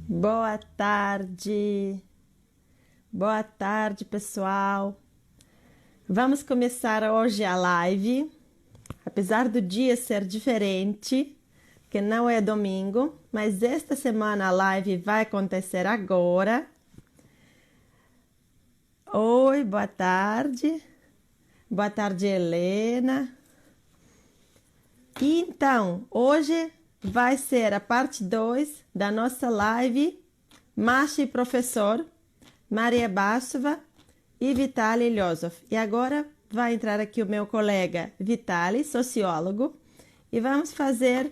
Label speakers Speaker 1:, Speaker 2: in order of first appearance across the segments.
Speaker 1: Boa tarde. Boa tarde, pessoal. Vamos começar hoje a live. Apesar do dia ser diferente, que não é domingo, mas esta semana a live vai acontecer agora. Oi, boa tarde. Boa tarde, Helena. E então, hoje vai ser a parte 2 da nossa live Masha e Professor, Maria Bassova e Vitaly Ilyozov. E agora vai entrar aqui o meu colega Vitaly, sociólogo, e vamos fazer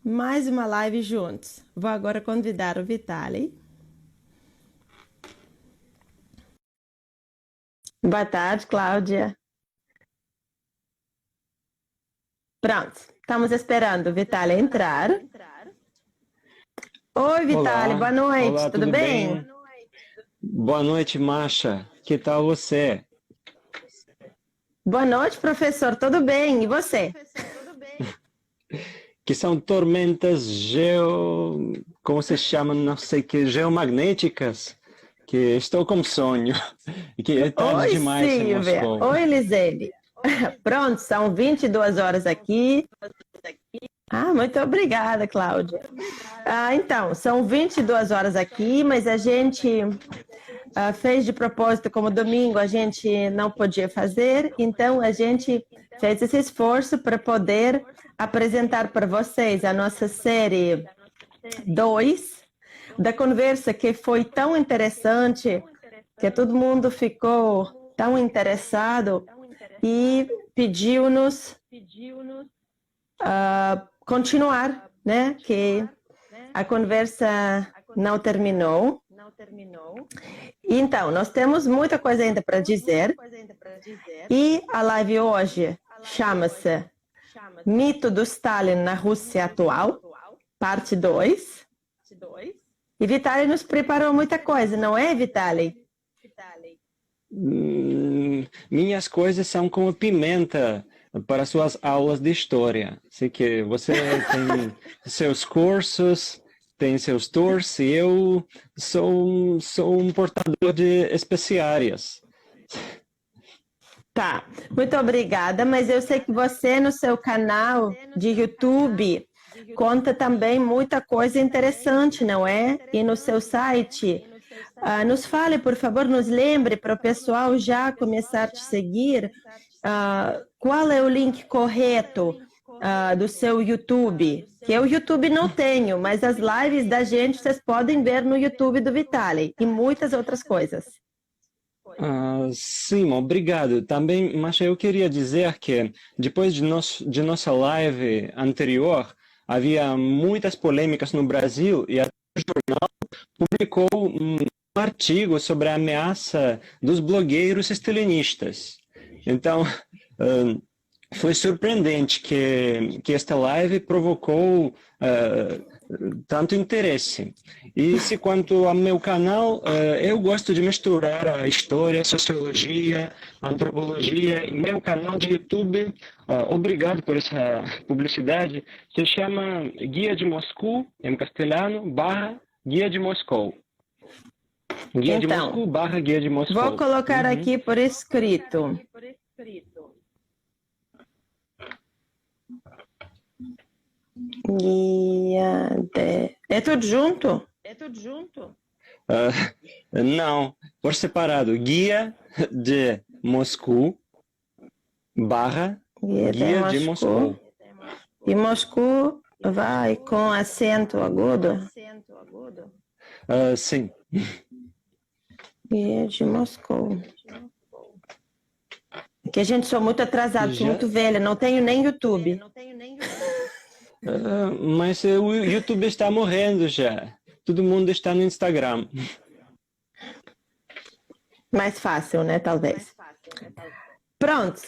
Speaker 1: mais uma live juntos. Vou agora convidar o Vitaly. Boa tarde, Cláudia. Pronto, estamos esperando o Vitaly entrar. Oi, Vitaly, boa noite,
Speaker 2: Olá,
Speaker 1: tudo bem?
Speaker 2: Boa noite, Masha. Que tal você?
Speaker 1: Boa noite, professor, tudo bem? E você?
Speaker 2: Que são tormentas como se chama, não sei que, geomagnéticas, que estou com sonho, e que é tarde
Speaker 1: Oi,
Speaker 2: demais em
Speaker 1: Silvia.
Speaker 2: Moscou.
Speaker 1: Oi, Elisele. Pronto, são 22 horas aqui. Muito obrigada, Cláudia. Então, são 22 horas aqui, mas a gente fez de propósito, como domingo a gente não podia fazer, então a gente fez esse esforço para poder apresentar para vocês a nossa série 2 da conversa que foi tão interessante, que todo mundo ficou tão interessado e pediu-nos continuar, né? Que a conversa não terminou. Então, nós temos muita coisa ainda para dizer. E a live hoje chama-se Mito do Stalin na Rússia Atual, parte 2. E Vitaly nos preparou muita coisa, não é, Vitaly?
Speaker 2: Minhas coisas são como pimenta para suas aulas de história. Sei que você tem seus cursos, tem seus tours, e eu sou um portador de especiarias.
Speaker 1: Tá, muito obrigada, mas eu sei que você no seu canal de YouTube conta também muita coisa interessante, não é? E no seu site. Nos fale, por favor, nos lembre para o pessoal já começar a te seguir. Qual é o link correto do seu YouTube? Que eu YouTube não tenho, mas as lives da gente vocês podem ver no YouTube do Vitaly e muitas outras coisas.
Speaker 2: Sim, obrigado. Também, mas eu queria dizer que depois de nossa live anterior, havia muitas polêmicas no Brasil e a jornal publicou um artigo sobre a ameaça dos blogueiros estalinistas. Então, foi surpreendente que esta live provocou tanto interesse. E se quanto ao meu canal, eu gosto de misturar a história, a sociologia, a antropologia. E meu canal de YouTube, obrigado por essa publicidade, se chama Guia de Moscou, em castelhano, barra Guia de Moscou. Guia de Moscou, barra Guia de Moscou.
Speaker 1: Vou colocar aqui por escrito. Guia de... É tudo junto?
Speaker 2: Não, por separado. Guia de Moscou, barra Guia de Moscou.
Speaker 1: E Moscou vai com acento agudo?
Speaker 2: Sim.
Speaker 1: Guia de Moscou. Que a gente sou muito atrasado, sou muito velha, não tenho nem YouTube.
Speaker 2: Mas o YouTube está morrendo já. Todo mundo está no Instagram.
Speaker 1: Mais fácil, né? Talvez. Pronto.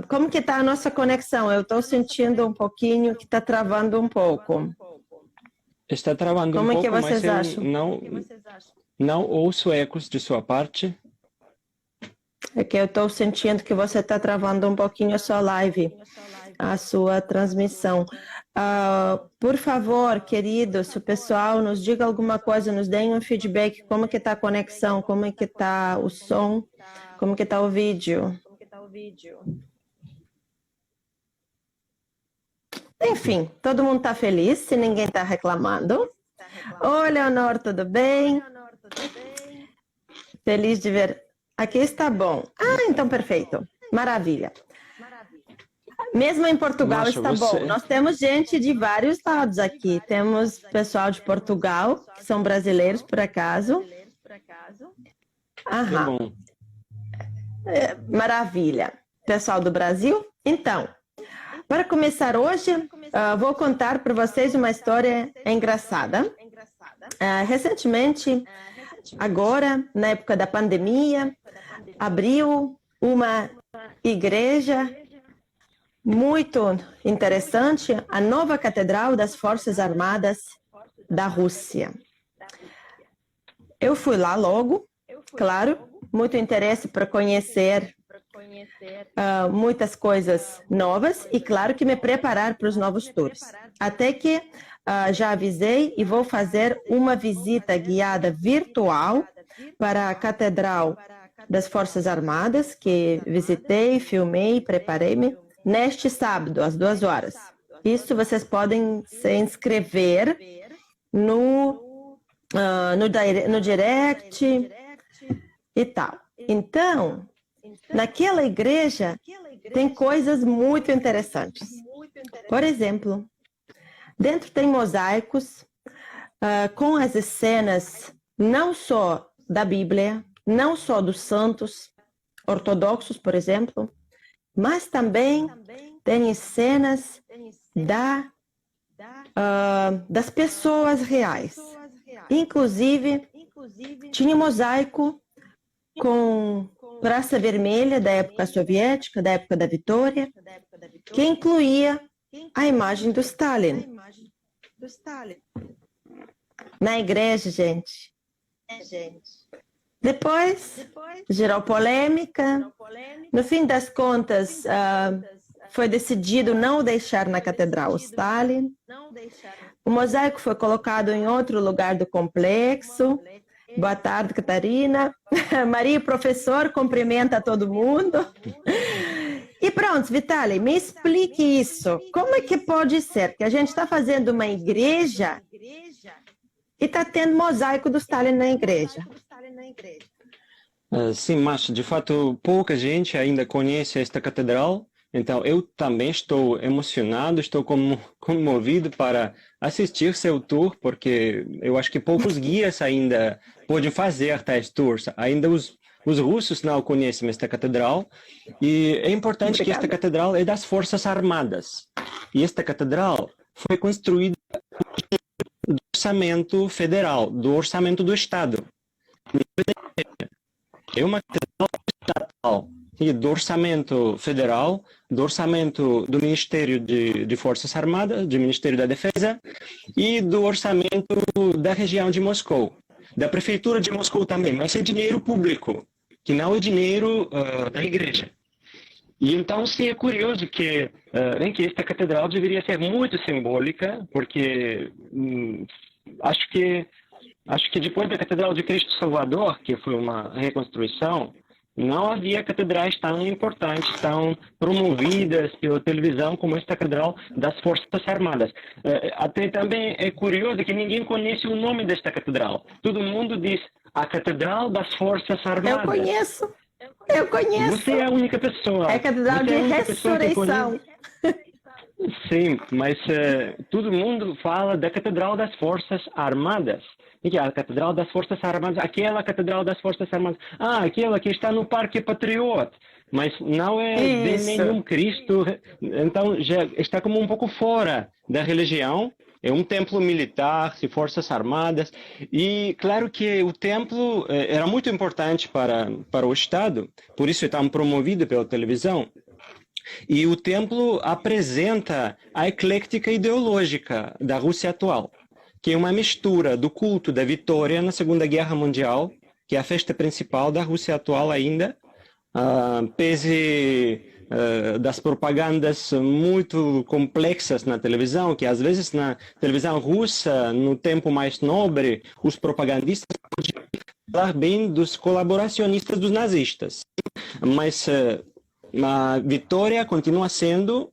Speaker 1: Como que está a nossa conexão? Eu estou sentindo um pouquinho que está travando um pouco.
Speaker 2: Está travando
Speaker 1: Como
Speaker 2: um pouco,
Speaker 1: que vocês
Speaker 2: mas
Speaker 1: acham?
Speaker 2: não ouço ecos de sua parte.
Speaker 1: É que eu estou sentindo que você está travando um pouquinho a sua live. a sua transmissão. Por favor, queridos, se o pessoal nos diga alguma coisa, nos deem um feedback, como que está a conexão, como é que está o som, como que está o vídeo. Enfim, todo mundo está feliz, se ninguém está reclamando. Oi, Leonor, tudo bem? Feliz de ver. Aqui está bom. Então perfeito. Maravilha. Mesmo em Portugal está bom. Nós temos gente de vários lados aqui. Temos pessoal de Portugal, que são brasileiros, por acaso. Aham. Maravilha. Pessoal do Brasil? Então, para começar hoje, vou contar para vocês uma história engraçada. Recentemente, agora, na época da pandemia, abriu uma igreja muito interessante, a nova Catedral das Forças Armadas da Rússia. Eu fui lá logo, claro, muito interesse para conhecer muitas coisas novas e, claro, que me preparar para os novos tours. Até que já avisei e vou fazer uma visita guiada virtual para a Catedral das Forças Armadas, que visitei, filmei, preparei-me, neste sábado, às 2 horas. Isso vocês podem se inscrever no direct e tal. Então, naquela igreja tem coisas muito interessantes. Por exemplo, dentro tem mosaicos com as cenas não só da Bíblia, não só dos santos ortodoxos, por exemplo, mas também tem cenas das pessoas reais. Inclusive, tinha mosaico com Praça Vermelha da época soviética, da época da Vitória, que incluía a imagem do Stalin. Na igreja, gente. Depois, gerou polêmica. No fim das contas, foi decidido não deixar na catedral o Stalin. O mosaico foi colocado em outro lugar do complexo. Boa tarde, Catarina. Maria, professor, cumprimenta todo mundo. E pronto, Vitaly, me explique isso. Como é que pode ser que a gente está fazendo uma igreja e está tendo mosaico do Stalin na igreja?
Speaker 2: Sim, mas de fato pouca gente ainda conhece esta catedral, então eu também estou emocionado, estou comovido para assistir seu tour, porque eu acho que poucos guias ainda podem fazer tais tours, ainda os russos não conhecem esta catedral, e é importante que esta catedral é das Forças Armadas, e esta catedral foi construída do orçamento federal, do orçamento do Estado. É uma catedral estatal, do orçamento federal, do orçamento do Ministério de Forças Armadas, do Ministério da Defesa e do orçamento da região de Moscou, da Prefeitura de Moscou também, mas é dinheiro público, que não é dinheiro da igreja. E então, sim, é curioso que esta catedral deveria ser muito simbólica, porque acho que depois da Catedral de Cristo Salvador, que foi uma reconstrução, não havia catedrais tão importantes, tão promovidas pela televisão como esta Catedral das Forças Armadas. Até também é curioso que ninguém conhece o nome desta catedral. Todo mundo diz a Catedral das Forças Armadas.
Speaker 1: Eu conheço.
Speaker 2: Você é a única pessoa.
Speaker 1: É a Catedral de Ressurreição.
Speaker 2: Sim, mas todo mundo fala da Catedral das Forças Armadas. E a Catedral das Forças Armadas, aquela Catedral das Forças Armadas, aquela que está no Parque Patriot, mas não é de nenhum Cristo, então já está como um pouco fora da religião, é um templo militar, de Forças Armadas, e claro que o templo era muito importante para o Estado, por isso é tão promovido pela televisão. E o templo apresenta a eclética ideológica da Rússia atual, que é uma mistura do culto da vitória na Segunda Guerra Mundial, que é a festa principal da Rússia atual ainda, pese das propagandas muito complexas na televisão, que às vezes na televisão russa, no tempo mais nobre, os propagandistas podiam falar bem dos colaboracionistas dos nazistas. Mas a vitória continua sendo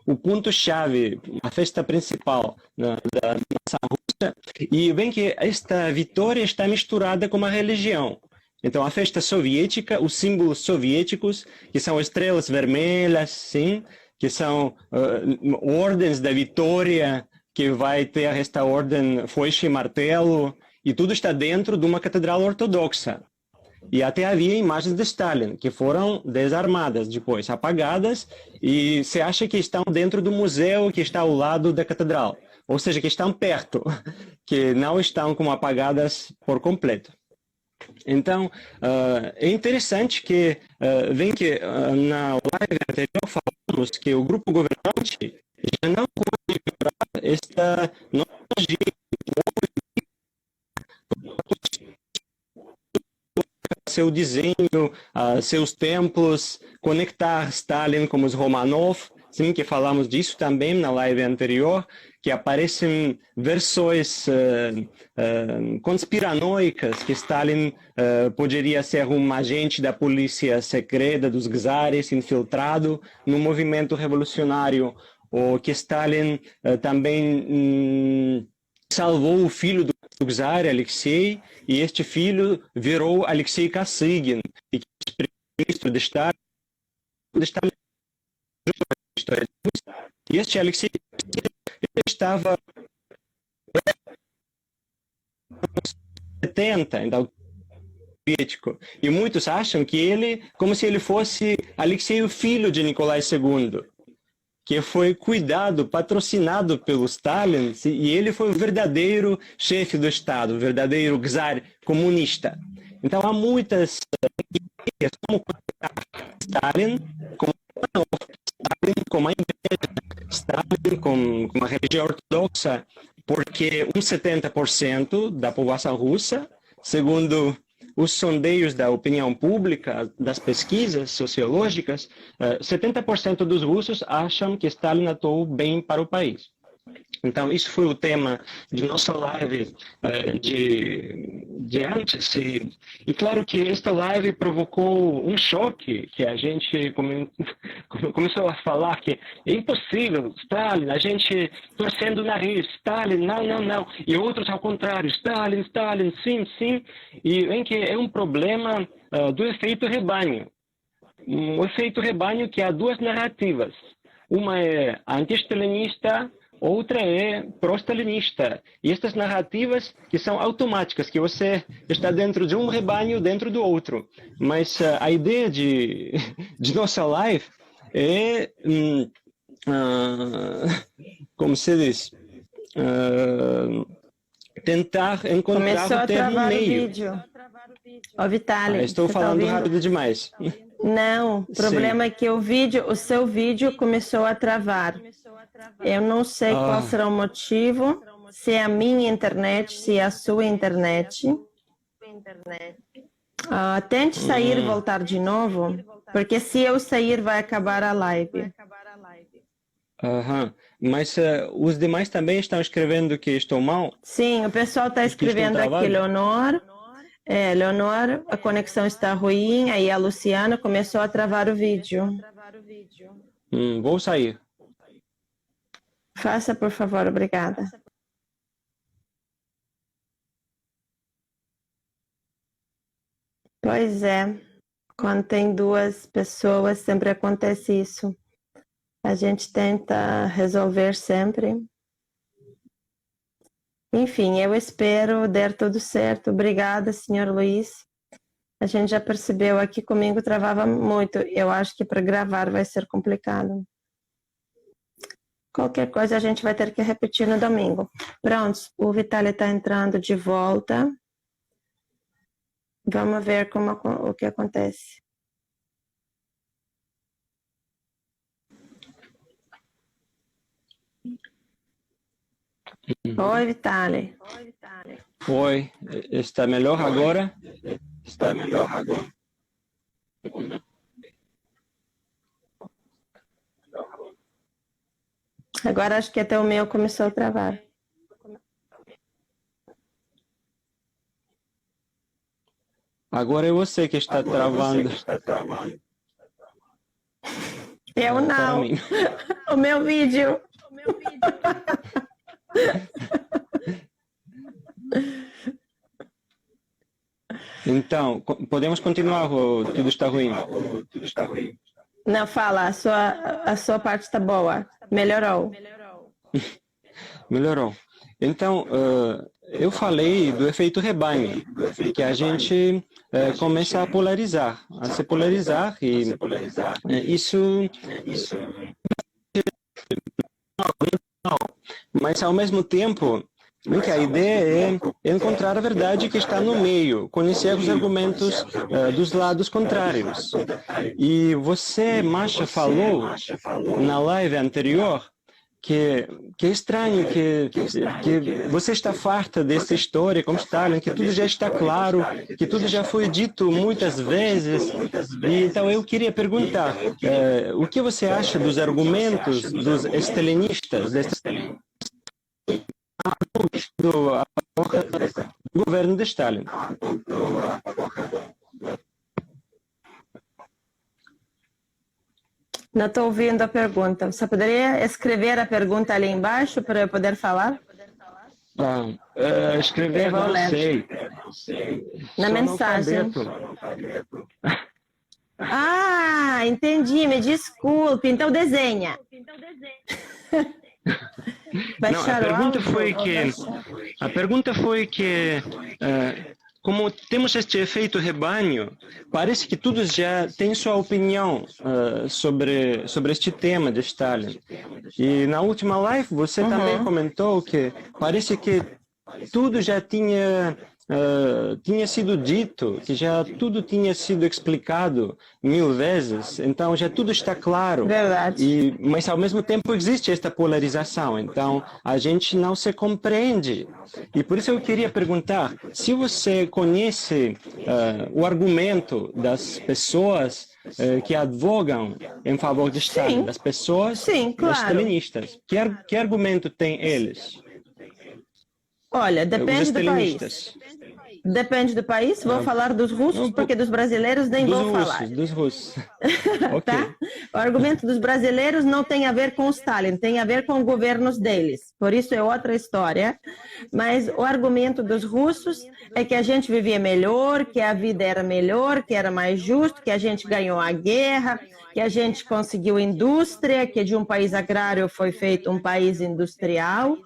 Speaker 2: o ponto-chave, a festa principal da nossa Rússia. E bem que esta vitória está misturada com a religião. Então, a festa soviética, os símbolos soviéticos, que são estrelas vermelhas, sim, que são ordens da vitória, que vai ter esta ordem foice e martelo, e tudo está dentro de uma catedral ortodoxa. E até havia imagens de Stalin, que foram desarmadas depois, apagadas, e se acha que estão dentro do museu que está ao lado da catedral. Ou seja, que estão perto, que não estão como apagadas por completo. Então, é interessante que, vem que na live anterior falamos que o grupo governante já não pode ignorar esta nostalgia, seu desenho, seus templos, conectar Stalin com os Romanov, sim, que falamos disso também na live anterior, que aparecem versões conspiranoicas que Stalin poderia ser um agente da polícia secreta dos czares infiltrado no movimento revolucionário, ou que Stalin também salvou o filho do czar, Alexei, e este filho virou Alexei Kosygin, e que é ministro de Estado e este Alexei estava 70, então soviético, e muitos acham que ele, como se ele fosse Alexei, o filho de Nicolai II, que foi cuidado, patrocinado pelo Stalin, e ele foi o verdadeiro chefe do Estado, o verdadeiro czar comunista. Então há muitas ideias como Stalin, como Stalin, como a igreja, Stalin, com a religião ortodoxa, porque 70% da população russa, segundo os sondeios da opinião pública, das pesquisas sociológicas, 70% dos russos acham que Stalin atuou bem para o país. Então, isso foi o tema de nossa live de antes. E claro que esta live provocou um choque, que a gente começou a falar que é impossível, Stalin, a gente torcendo o nariz, Stalin, não, não, não. E outros ao contrário, Stalin, Stalin, sim, sim. E em que é um problema do efeito rebanho. Um efeito rebanho que há duas narrativas. Uma é anti-stalinista, outra é pró-stalinista. E estas narrativas que são automáticas, que você está dentro de um rebanho, dentro do outro. Mas a ideia de nossa live é, como se diz, tentar encontrar
Speaker 1: Começou
Speaker 2: o termo
Speaker 1: a travar
Speaker 2: meio.
Speaker 1: o vídeo. Ó, Vitali,
Speaker 2: Estou falando rápido demais.
Speaker 1: Não, o problema é que o seu vídeo começou a travar. Eu não sei qual será o motivo, se é a minha internet, se é a sua internet. Tente sair e voltar de novo, porque se eu sair vai acabar a live.
Speaker 2: Mas os demais também estão escrevendo que estou mal?
Speaker 1: Sim, o pessoal está escrevendo aqui, Leonor. Leonor, a conexão está ruim, aí a Luciana começou a travar o vídeo.
Speaker 2: Vou sair.
Speaker 1: Faça, por favor, obrigada. Pois é, quando tem duas pessoas sempre acontece isso. A gente tenta resolver sempre. Enfim, eu espero dar tudo certo. Obrigada, senhor Luiz. A gente já percebeu aqui comigo travava muito. Eu acho que para gravar vai ser complicado. Qualquer coisa a gente vai ter que repetir no domingo. Pronto, o Vitali está entrando de volta. Vamos ver o que acontece. Oi, Vitali.
Speaker 2: Oi, está melhor agora? Está melhor agora.
Speaker 1: Agora acho que até o meu começou a travar.
Speaker 2: Agora é você que está travando.
Speaker 1: Eu
Speaker 2: Para
Speaker 1: não.
Speaker 2: mim.
Speaker 1: O meu vídeo.
Speaker 2: Então, podemos continuar ou tudo está ruim?
Speaker 1: Não, fala, a sua parte está boa. Melhorou.
Speaker 2: Melhorou. Então, eu falei do efeito rebanho, que a gente começa a polarizar, a se polarizar, e isso, mas ao mesmo tempo, que a ideia é encontrar a verdade que está no meio, conhecer os argumentos dos lados contrários. E você, Masha, falou na live anterior que é estranho, que você está farta dessa história como Stalin, que tudo já está claro, que tudo já foi dito muitas vezes. E, então eu queria perguntar, o que você acha dos argumentos dos stalinistas, do governo de Stalin?
Speaker 1: Não estou ouvindo a pergunta. Você poderia escrever a pergunta ali embaixo para eu poder falar?
Speaker 2: Escrever,
Speaker 1: Eu vou
Speaker 2: não
Speaker 1: ler.
Speaker 2: sei.
Speaker 1: Na
Speaker 2: Sou
Speaker 1: mensagem.
Speaker 2: analfabeto.
Speaker 1: Ah, entendi. Me desculpe. Então desenha.
Speaker 2: Não, a pergunta foi que como temos este efeito rebanho, parece que todos já têm sua opinião sobre este tema de Stalin. E na última live você também comentou que parece que tudo já tinha sido dito, que já tudo tinha sido explicado 1000 vezes, então já tudo está claro.
Speaker 1: Verdade.
Speaker 2: Mas ao mesmo tempo existe esta polarização, então a gente não se compreende. E por isso eu queria perguntar, se você conhece o argumento das pessoas que advogam em favor de Stalin, das pessoas
Speaker 1: claro.
Speaker 2: stalinistas, que argumento têm eles?
Speaker 1: Olha, depende do país. Depende do país. Vou falar dos russos, porque dos brasileiros nem vou falar.
Speaker 2: Dos russos.
Speaker 1: Okay. Tá? O argumento dos brasileiros não tem a ver com o Stalin, tem a ver com governos deles. Por isso é outra história. Mas o argumento dos russos é que a gente vivia melhor, que a vida era melhor, que era mais justo, que a gente ganhou a guerra, que a gente conseguiu indústria, que de um país agrário foi feito um país industrial,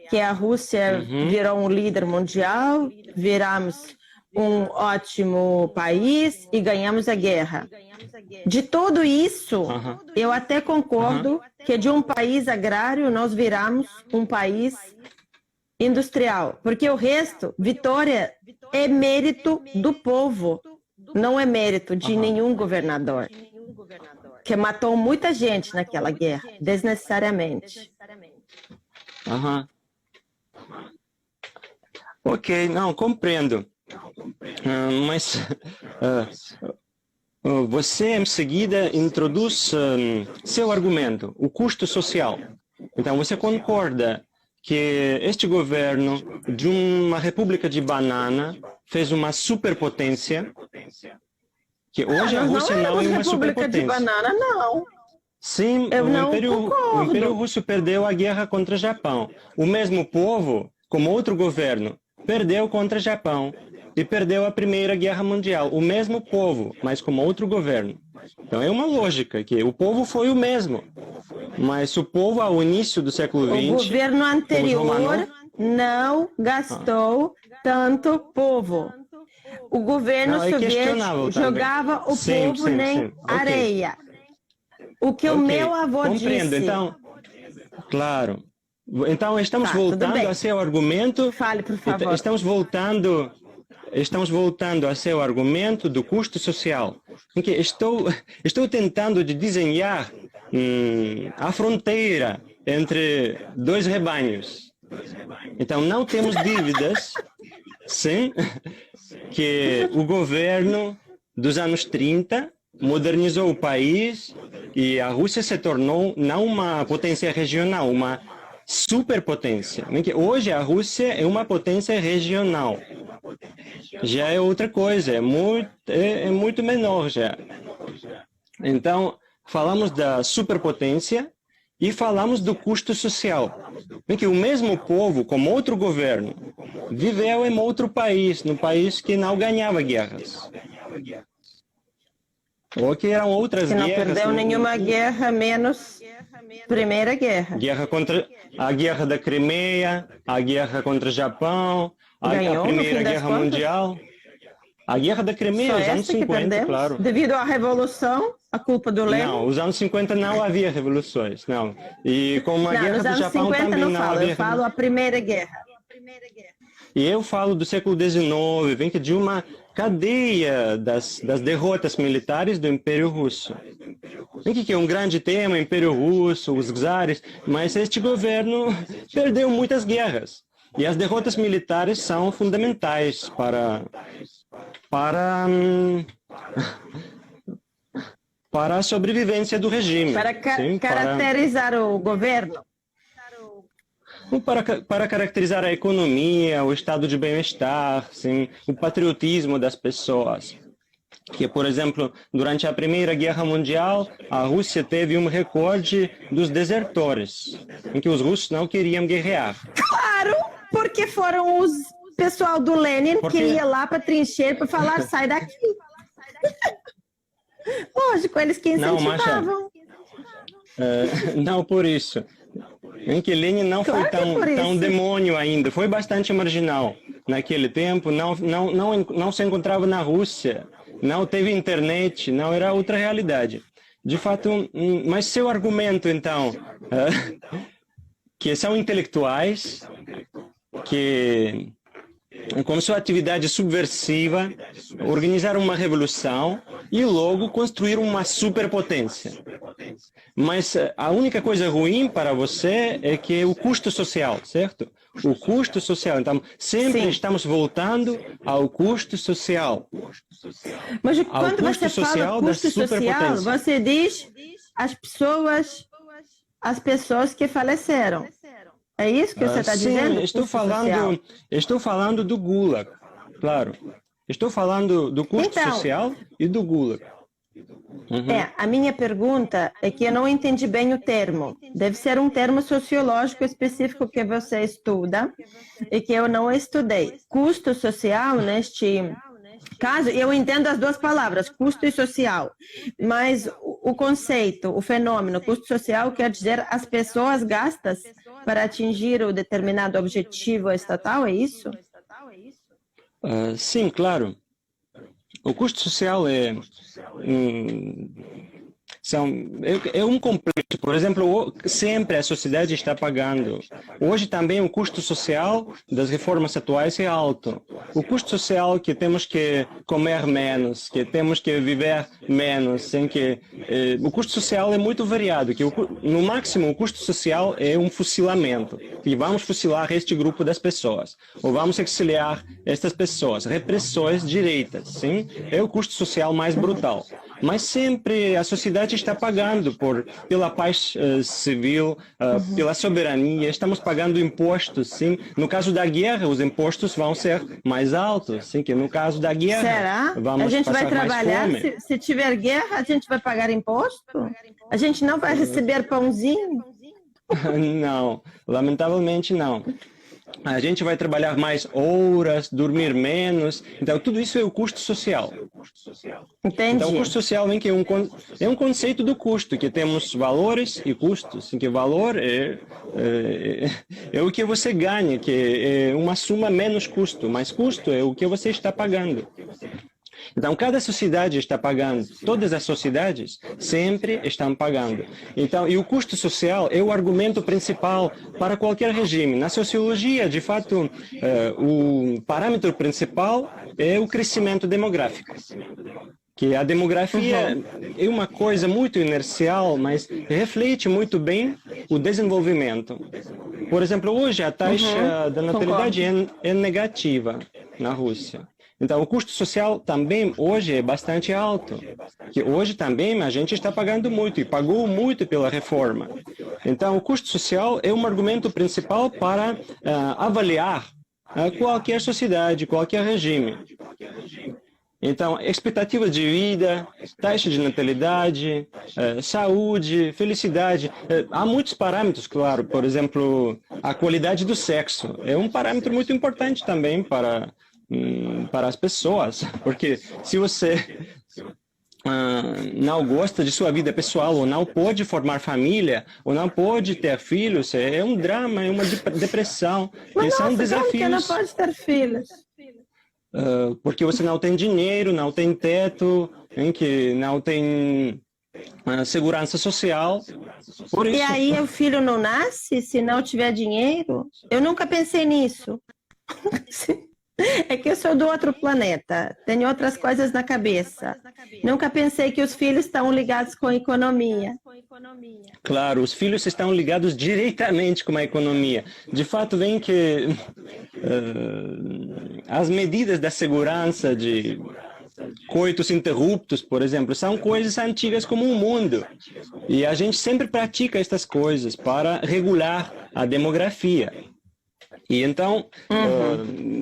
Speaker 1: que a Rússia virou um líder mundial, viramos um ótimo país e ganhamos a guerra. De tudo isso, eu até concordo que de um país agrário nós viramos um país industrial, porque o resto, vitória, é mérito do povo, não é mérito de nenhum governador, que matou muita gente naquela guerra, desnecessariamente.
Speaker 2: Ok, não, compreendo. Mas você em seguida introduz seu argumento, o custo social. Então você concorda que este governo de uma república de banana fez uma superpotência, que hoje a Rússia não é uma
Speaker 1: república de
Speaker 2: superpotência.
Speaker 1: banana, não.
Speaker 2: Sim, o Império Russo perdeu a guerra contra o Japão. O mesmo povo, como outro governo, perdeu contra o Japão e perdeu a Primeira Guerra Mundial. O mesmo povo, mas como outro governo. Então é uma lógica que o povo foi o mesmo. Mas o povo, ao início do século XX...
Speaker 1: O governo anterior não gastou tanto povo. O governo soviético jogava o povo nem areia. O que o meu avô disse.
Speaker 2: Então, claro. Então estamos voltando a seu argumento.
Speaker 1: Fale, por favor.
Speaker 2: Estamos voltando a seu argumento do custo social. Porque estou tentando de desenhar a fronteira entre dois rebanhos. Então não temos dívidas, sim, que o governo dos anos 30 modernizou o país e a Rússia se tornou não uma potência regional, uma superpotência. Hoje a Rússia é uma potência regional. Já é outra coisa, é muito menor já. Então, falamos da superpotência e falamos do custo social. Que o mesmo povo, como outro governo, viveu em outro país, num país que não ganhava guerras. Ou que eram outras
Speaker 1: Que não
Speaker 2: guerras.
Speaker 1: perdeu nenhuma guerra, menos Primeira Guerra.
Speaker 2: A guerra da Crimeia, a guerra contra o Japão, a
Speaker 1: Ganhou, no
Speaker 2: Primeira
Speaker 1: fim das
Speaker 2: Guerra
Speaker 1: contas?
Speaker 2: Mundial. A guerra da Crimeia,
Speaker 1: Só
Speaker 2: os anos
Speaker 1: essa que
Speaker 2: 50,
Speaker 1: perdemos?
Speaker 2: claro.
Speaker 1: Devido à Revolução, a culpa do Lenin?
Speaker 2: Não, os anos 50 não havia revoluções, não. E como a
Speaker 1: Não,
Speaker 2: guerra
Speaker 1: nos
Speaker 2: do
Speaker 1: anos
Speaker 2: Japão
Speaker 1: 50
Speaker 2: também
Speaker 1: não
Speaker 2: não
Speaker 1: falo,
Speaker 2: havia
Speaker 1: eu falo a Primeira Guerra.
Speaker 2: E eu falo do século XIX, vem que de uma cadeia das derrotas militares do Império Russo. Vem que é um grande tema, o Império Russo, os czares, mas este governo perdeu muitas guerras. E as derrotas militares são fundamentais para a sobrevivência do regime.
Speaker 1: Para caracterizar o governo.
Speaker 2: Para caracterizar a economia, o estado de bem-estar, sim, o patriotismo das pessoas. Que, por exemplo, durante a Primeira Guerra Mundial, a Rússia teve um recorde dos desertores, em que os russos não queriam guerrear.
Speaker 1: Claro, porque foram os pessoal do Lenin
Speaker 2: Porque...
Speaker 1: que ia lá para trincheira para falar, sai daqui. Lógico, eles que incentivavam.
Speaker 2: Não por isso. Em que Lenin não
Speaker 1: claro
Speaker 2: foi tão demônio ainda, foi bastante marginal. Naquele tempo, não se encontrava na Rússia, não teve internet, não era outra realidade. De fato, mas seu argumento, então, que são intelectuais, que com sua atividade subversiva, organizaram uma revolução e logo construíram uma superpotência. Mas a única coisa ruim para você é que o custo social, certo? O custo social. Então, sempre
Speaker 1: Sim.
Speaker 2: estamos voltando ao custo social.
Speaker 1: Mas quando você fala custo social, você diz as pessoas que faleceram. É isso que você está dizendo?
Speaker 2: Sim, estou falando do Gulag, claro. Estou falando do custo social e do Gulag. Uhum.
Speaker 1: A minha pergunta é que eu não entendi bem o termo. Deve ser um termo sociológico específico que você estuda e que eu não estudei. Custo social, neste caso, eu entendo as duas palavras, custo e social, mas o conceito, o fenômeno custo social quer dizer as pessoas gastas para atingir o determinado objetivo estatal, é isso?
Speaker 2: Sim, claro. O custo social é um complexo. Por exemplo, sempre a sociedade está pagando. Hoje também o custo social das reformas atuais é alto. O custo social que temos que comer menos, que temos que viver menos, o custo social é muito variado. Que no máximo o custo social é um fuzilamento. E vamos fuzilar este grupo das pessoas. Ou vamos exiliar estas pessoas. Repressões direitas, sim? É o custo social mais brutal. Mas sempre a sociedade está pagando pela paz civil, pela soberania, estamos pagando impostos, sim. No caso da guerra, os impostos vão ser mais altos, sim, que no caso da guerra,
Speaker 1: será?
Speaker 2: Vamos
Speaker 1: a gente vai
Speaker 2: passar
Speaker 1: trabalhar,
Speaker 2: mais fome.
Speaker 1: se tiver guerra, a gente vai pagar imposto? A gente não vai receber pãozinho?
Speaker 2: Não, lamentavelmente não. A gente vai trabalhar mais horas, dormir menos. Então, tudo isso é o custo social.
Speaker 1: Entendi.
Speaker 2: Então, o custo social vem que é um conceito do custo, que temos valores e custos. Em que valor é o que você ganha, que é uma soma menos custo. Mais custo é o que você está pagando. Então, cada sociedade está pagando, todas as sociedades sempre estão pagando. Então, e o custo social é o argumento principal para qualquer regime. Na sociologia, de fato, o parâmetro principal é o crescimento demográfico. Que a demografia é uma coisa muito inercial, mas reflete muito bem o desenvolvimento. Por exemplo, hoje a taxa da natalidade é negativa na Rússia. Então, o custo social também hoje é bastante alto, que hoje também a gente está pagando muito e pagou muito pela reforma. Então, o custo social é um argumento principal para avaliar qualquer sociedade, qualquer regime. Então, expectativa de vida, taxa de natalidade, saúde, felicidade. Há muitos parâmetros, claro. Por exemplo, a qualidade do sexo é um parâmetro muito importante também para as pessoas. Porque se você não gosta de sua vida pessoal, ou não pode formar família, ou não pode ter filhos, é um drama, é uma depressão.
Speaker 1: Mas
Speaker 2: são
Speaker 1: nossa,
Speaker 2: desafios.
Speaker 1: como que não pode ter filhos?
Speaker 2: Porque você não tem dinheiro, não tem teto, que não tem segurança social. Por isso...
Speaker 1: E aí o filho não nasce se não tiver dinheiro? Eu nunca pensei nisso. É que eu sou do outro planeta, tenho outras coisas na cabeça. Nunca pensei que os filhos estão ligados com a economia.
Speaker 2: Claro, os filhos estão ligados diretamente com a economia. De fato, vem que as medidas da segurança de coitos interruptos, por exemplo, são coisas antigas como o mundo. E a gente sempre pratica estas coisas para regular a demografia. E então,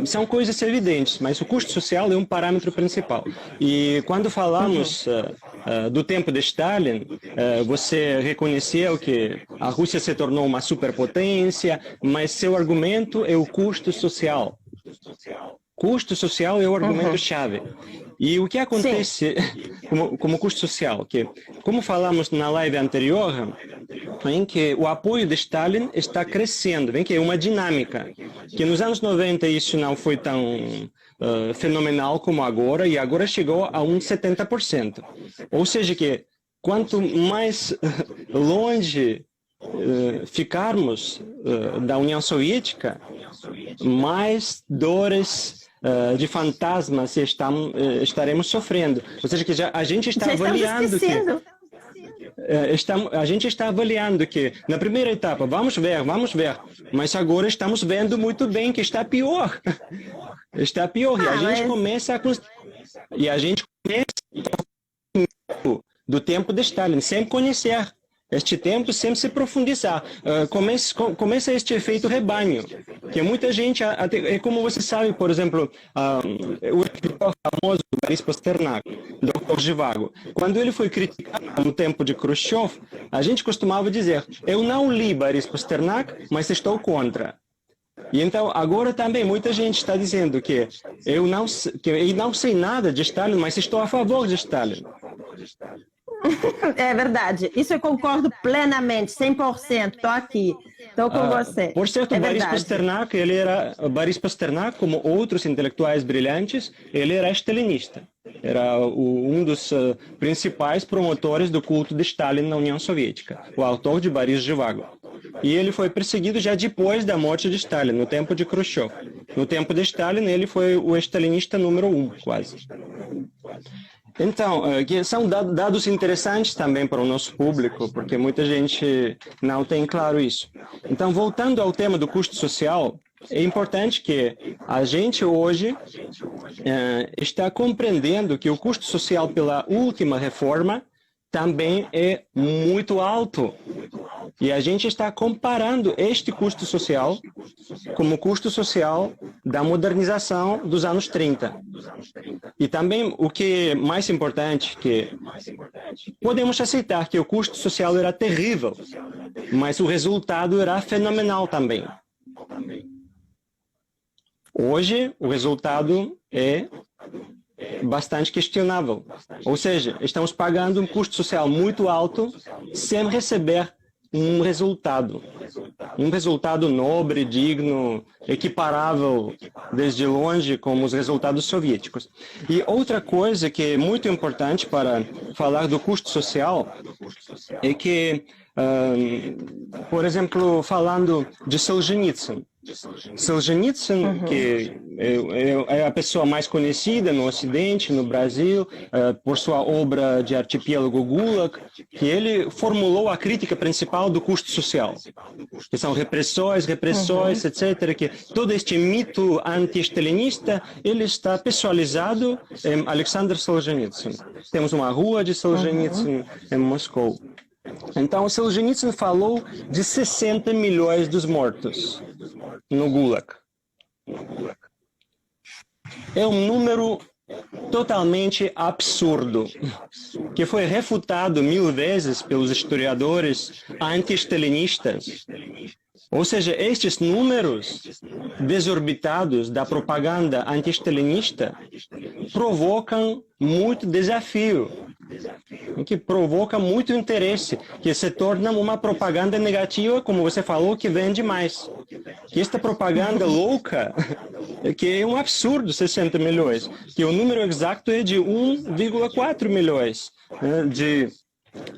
Speaker 2: são coisas evidentes, mas o custo social é um parâmetro principal. E quando falamos do tempo de Stalin, você reconheceu que a Rússia se tornou uma superpotência, mas seu argumento é o custo social. Custo social é o argumento-chave. E o que acontece como custo social? Que, como falamos na live anterior, em que o apoio de Stalin está crescendo, vem que é uma dinâmica, que nos anos 90 isso não foi tão fenomenal como agora, e agora chegou a uns 70%. Ou seja, que quanto mais longe ficarmos da União Soviética, mais dores de fantasmas estaremos sofrendo. Ou seja, que a gente está avaliando que... a gente está avaliando que, na primeira etapa, vamos ver, mas agora estamos vendo muito bem que está pior. Está pior. E a gente começa do tempo de Stalin, sem conhecer este tempo, sem se profundizar. Começa este efeito rebanho, que muita gente, é como você sabe, por exemplo, o escritor famoso Boris Pasternak, Dr. Zhivago, quando ele foi criticado no tempo de Khrushchev, a gente costumava dizer, eu não li Boris Pasternak, mas estou contra. E então, agora também muita gente está dizendo que eu não sei nada de Stalin, mas estou a favor de Stalin.
Speaker 1: É verdade, isso eu concordo plenamente, 100%, estou aqui, estou com você.
Speaker 2: Por certo, Boris Pasternak, como outros intelectuais brilhantes, ele era stalinista. Era um dos principais promotores do culto de Stalin na União Soviética, o autor de Boris Zhivago. E ele foi perseguido já depois da morte de Stalin, no tempo de Khrushchev. No tempo de Stalin, ele foi o stalinista número 1, quase. Então, que são dados interessantes também para o nosso público, porque muita gente não tem claro isso. Então, voltando ao tema do custo social, é importante que a gente hoje está compreendendo que o custo social pela última reforma também é muito alto. E a gente está comparando este custo social como o custo social da modernização dos anos 30. E também o que é mais importante, que podemos aceitar que o custo social era terrível, mas o resultado era fenomenal também. Hoje, o resultado é bastante questionável. Ou seja, estamos pagando um custo social muito alto sem receber um resultado nobre, digno, equiparável desde longe com os resultados soviéticos. E outra coisa que é muito importante para falar do custo social é que, por exemplo, falando de Solzhenitsyn, Solzhenitsyn, que é a pessoa mais conhecida no Ocidente, no Brasil, por sua obra de Arquipélago Gulag, que ele formulou a crítica principal do custo social, que são repressões, etc., que todo este mito anti-stalinista, ele está pessoalizado em Alexander Solzhenitsyn. Temos uma rua de Solzhenitsyn em Moscou. Então, Solzhenitsyn falou de 60 milhões dos mortos no Gulag. É um número totalmente absurdo, que foi refutado 1000 vezes pelos historiadores anti-stalinistas. Ou seja, estes números desorbitados da propaganda anti-stalinista provocam muito desafio, que provoca muito interesse, que se torna uma propaganda negativa, como você falou, que vende mais. Que esta propaganda louca, que é um absurdo, 60 milhões, que o número exato é de 1,4 milhões, né, de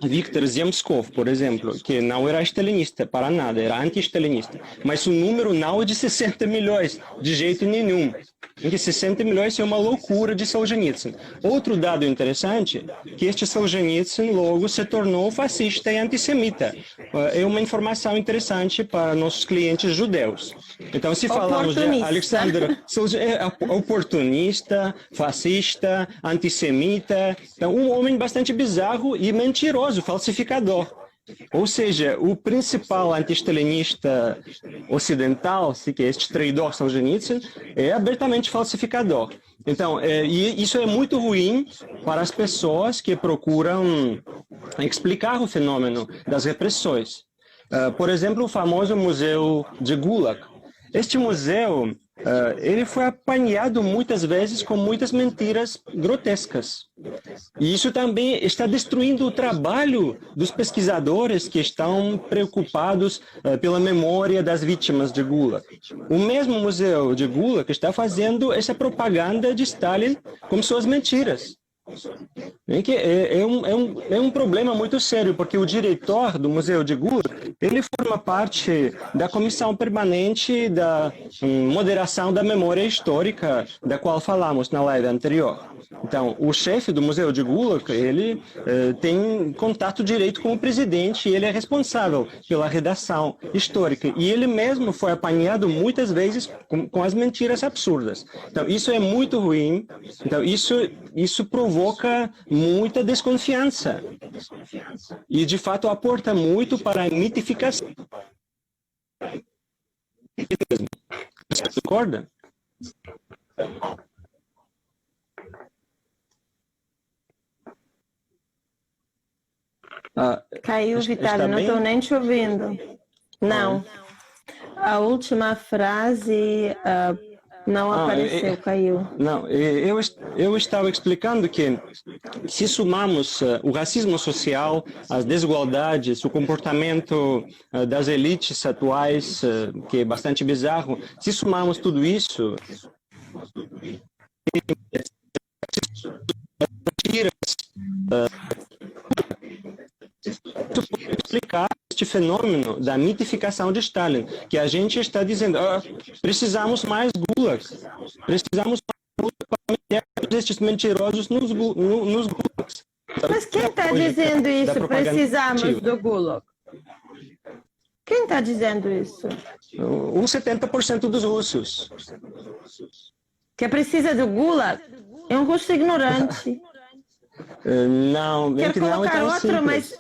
Speaker 2: Viktor Zemskov, por exemplo, que não era stalinista para nada, era anti-stalinista. Mas o número não é de 60 milhões, de jeito nenhum. Em que 60 milhões é uma loucura de Solzhenitsyn. Outro dado interessante, que este Solzhenitsyn logo se tornou fascista e antissemita. É uma informação interessante para nossos clientes judeus. Então, se falamos de Alexander Solzhenitsyn, é oportunista, fascista, antissemita, então um homem bastante bizarro e mentiroso, falsificador. Ou seja, o principal anti-stalinista ocidental, que é este traidor Solzhenitsyn, é abertamente falsificador. Então, e isso é muito ruim para as pessoas que procuram explicar o fenômeno das repressões. Por exemplo, o famoso Museu de Gulag. Este museu, ele foi apanhado muitas vezes com muitas mentiras grotescas. E isso também está destruindo o trabalho dos pesquisadores que estão preocupados pela memória das vítimas de Gulag. O mesmo museu de Gulag está fazendo essa propaganda de Stalin com suas mentiras. É um problema muito sério, porque o diretor do Museu de Gulag, ele forma parte da comissão permanente da moderação da memória histórica, da qual falamos na live anterior. Então, o chefe do Museu de Gulag, ele tem contato direto com o presidente e ele é responsável pela redação histórica. E ele mesmo foi apanhado muitas vezes com as mentiras absurdas. Então, isso é muito ruim. Então, isso provoca muita desconfiança. E, de fato, aporta muito para a mitificação. Você concorda?
Speaker 1: Caiu, Vitália, não estou nem te ouvindo. Não. A última frase não apareceu, caiu.
Speaker 2: Não, eu estava explicando que se somamos o racismo social, as desigualdades, o comportamento das elites atuais, que é bastante bizarro, se somarmos tudo isso, isso pode explicar este fenômeno da mitificação de Stalin, que a gente está dizendo, precisamos mais gulags, precisamos mais para meter estes mentirosos nos gulags.
Speaker 1: Mas quem está dizendo isso? Precisamos do gulag. Quem está dizendo isso?
Speaker 2: Uns 70% dos russos.
Speaker 1: Que precisa do gulag? É um russo ignorante.
Speaker 2: Não,
Speaker 1: quer
Speaker 2: não
Speaker 1: colocar
Speaker 2: é tão
Speaker 1: outro,
Speaker 2: simples.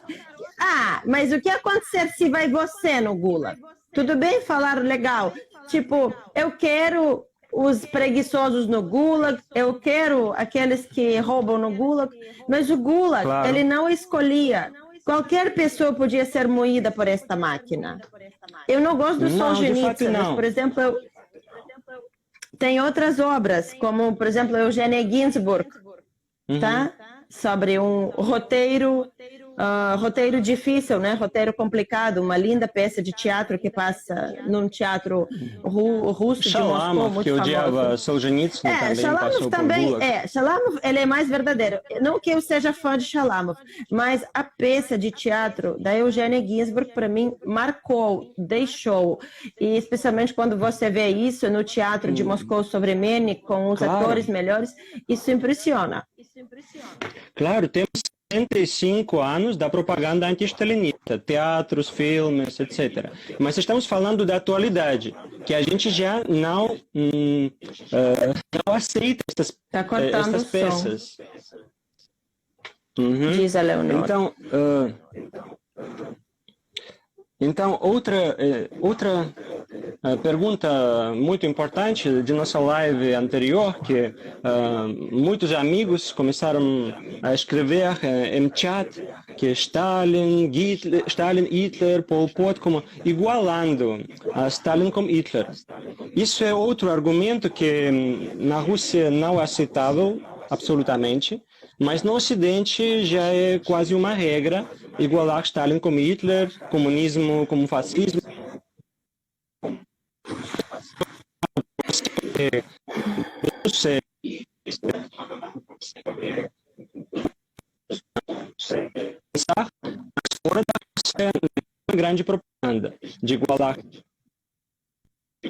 Speaker 1: mas o que acontecer se vai você no gulag? Tudo bem falar legal, tipo, eu quero os preguiçosos no gulag, eu quero aqueles que roubam no gulag, mas o gulag,
Speaker 2: Claro.
Speaker 1: ele não escolhia. Qualquer pessoa podia ser moída por esta máquina. Eu não gosto do
Speaker 2: Não, de fato
Speaker 1: Solzhenitsyn, mas,
Speaker 2: não.
Speaker 1: por exemplo, tem outras obras, como, por exemplo, Eugênia Ginzburg, tá? Sobre um roteiro roteiro difícil, né? Roteiro complicado, uma linda peça de teatro que passa num teatro russo de Moscou,
Speaker 2: Shalamov,
Speaker 1: muito
Speaker 2: que odiava
Speaker 1: famoso.
Speaker 2: Solzhenitsyn, também
Speaker 1: Shalamov
Speaker 2: passou por
Speaker 1: também,
Speaker 2: Gulag.
Speaker 1: Shalamov, ele é mais verdadeiro. Não que eu seja fã de Shalamov, mas a peça de teatro da Eugênia Ginsburg, para mim, marcou, deixou. E especialmente quando você vê isso no Teatro de Moscou Sovremenny, com os
Speaker 2: Claro.
Speaker 1: atores melhores, isso impressiona.
Speaker 2: Claro, temos 65 anos da propaganda anti-stalinista, teatros, filmes, etc. Mas estamos falando da atualidade, que a gente já não aceita
Speaker 1: Tá cortando
Speaker 2: estas
Speaker 1: o som,
Speaker 2: peças. Uhum.
Speaker 1: diz a Leonor.
Speaker 2: Então, outra pergunta muito importante de nossa live anterior, que muitos amigos começaram a escrever em chat que Stalin, Hitler, Pol Pot, como igualando a Stalin com Hitler. Isso é outro argumento que na Rússia não é aceitável, absolutamente, mas no Ocidente já é quase uma regra igualar Stalin como Hitler, comunismo como fascismo. Não sei. Pensar, mas fora da Rússia é uma grande propaganda de igualar. E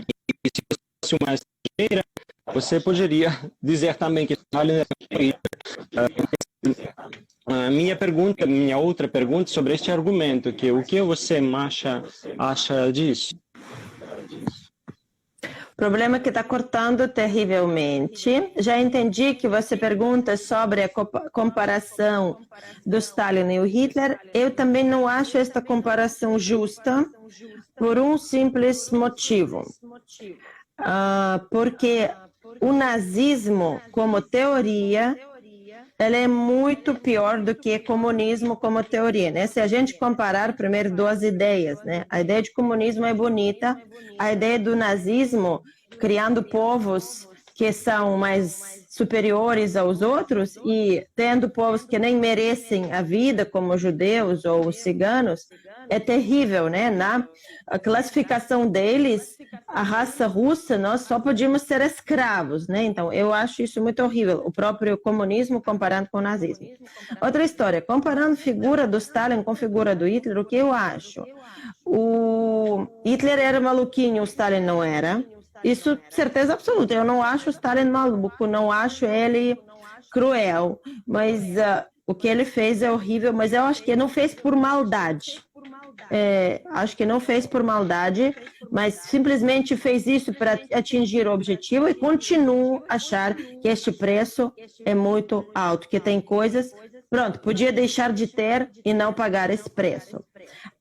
Speaker 2: se fosse uma estrangeira, você poderia dizer também que Stalin era Hitler. Minha outra pergunta sobre este argumento, que o que você acha disso?
Speaker 1: O problema é que está cortando terrivelmente. Já entendi que você pergunta sobre a comparação do Stalin e o Hitler. Eu também não acho esta comparação justa por um simples motivo. Porque o nazismo, como teoria, ele é muito pior do que comunismo como teoria, né? Se a gente comparar primeiro duas ideias, né? A ideia de comunismo é bonita, a ideia do nazismo, criando povos que são mais superiores aos outros e tendo povos que nem merecem a vida, como os judeus ou os ciganos, é terrível, né? Na classificação deles, a raça russa, nós só podíamos ser escravos, né? Então, eu acho isso muito horrível, o próprio comunismo comparando com o nazismo. Outra história, comparando a figura do Stalin com a figura do Hitler, o que eu acho? O Hitler era maluquinho, o Stalin não era. Isso, certeza absoluta. Eu não acho o Stalin maluco, não acho ele cruel, mas o que ele fez é horrível, mas eu acho que ele não fez por maldade. Acho que não fez por maldade, mas simplesmente fez isso para atingir o objetivo e continuo a achar que este preço é muito alto, que tem coisas, pronto, podia deixar de ter e não pagar esse preço.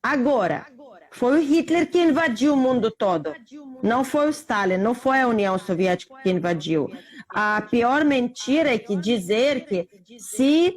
Speaker 1: Agora, foi o Hitler que invadiu o mundo todo, não foi o Stalin, não foi a União Soviética que invadiu. A pior mentira é que dizer que se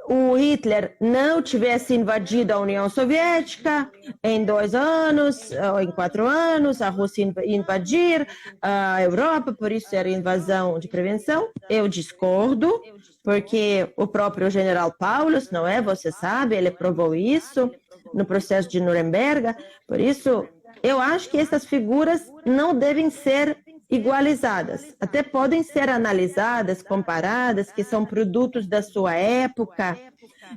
Speaker 1: o Hitler não tivesse invadido a União Soviética em 2 anos, ou em 4 anos, a Rússia invadir a Europa, por isso era invasão de prevenção. Eu discordo, porque o próprio general Paulus, não é? Você sabe, ele provou isso no processo de Nuremberg. Por isso, eu acho que essas figuras não devem ser igualizadas. Até podem ser analisadas, comparadas, que são produtos da sua época,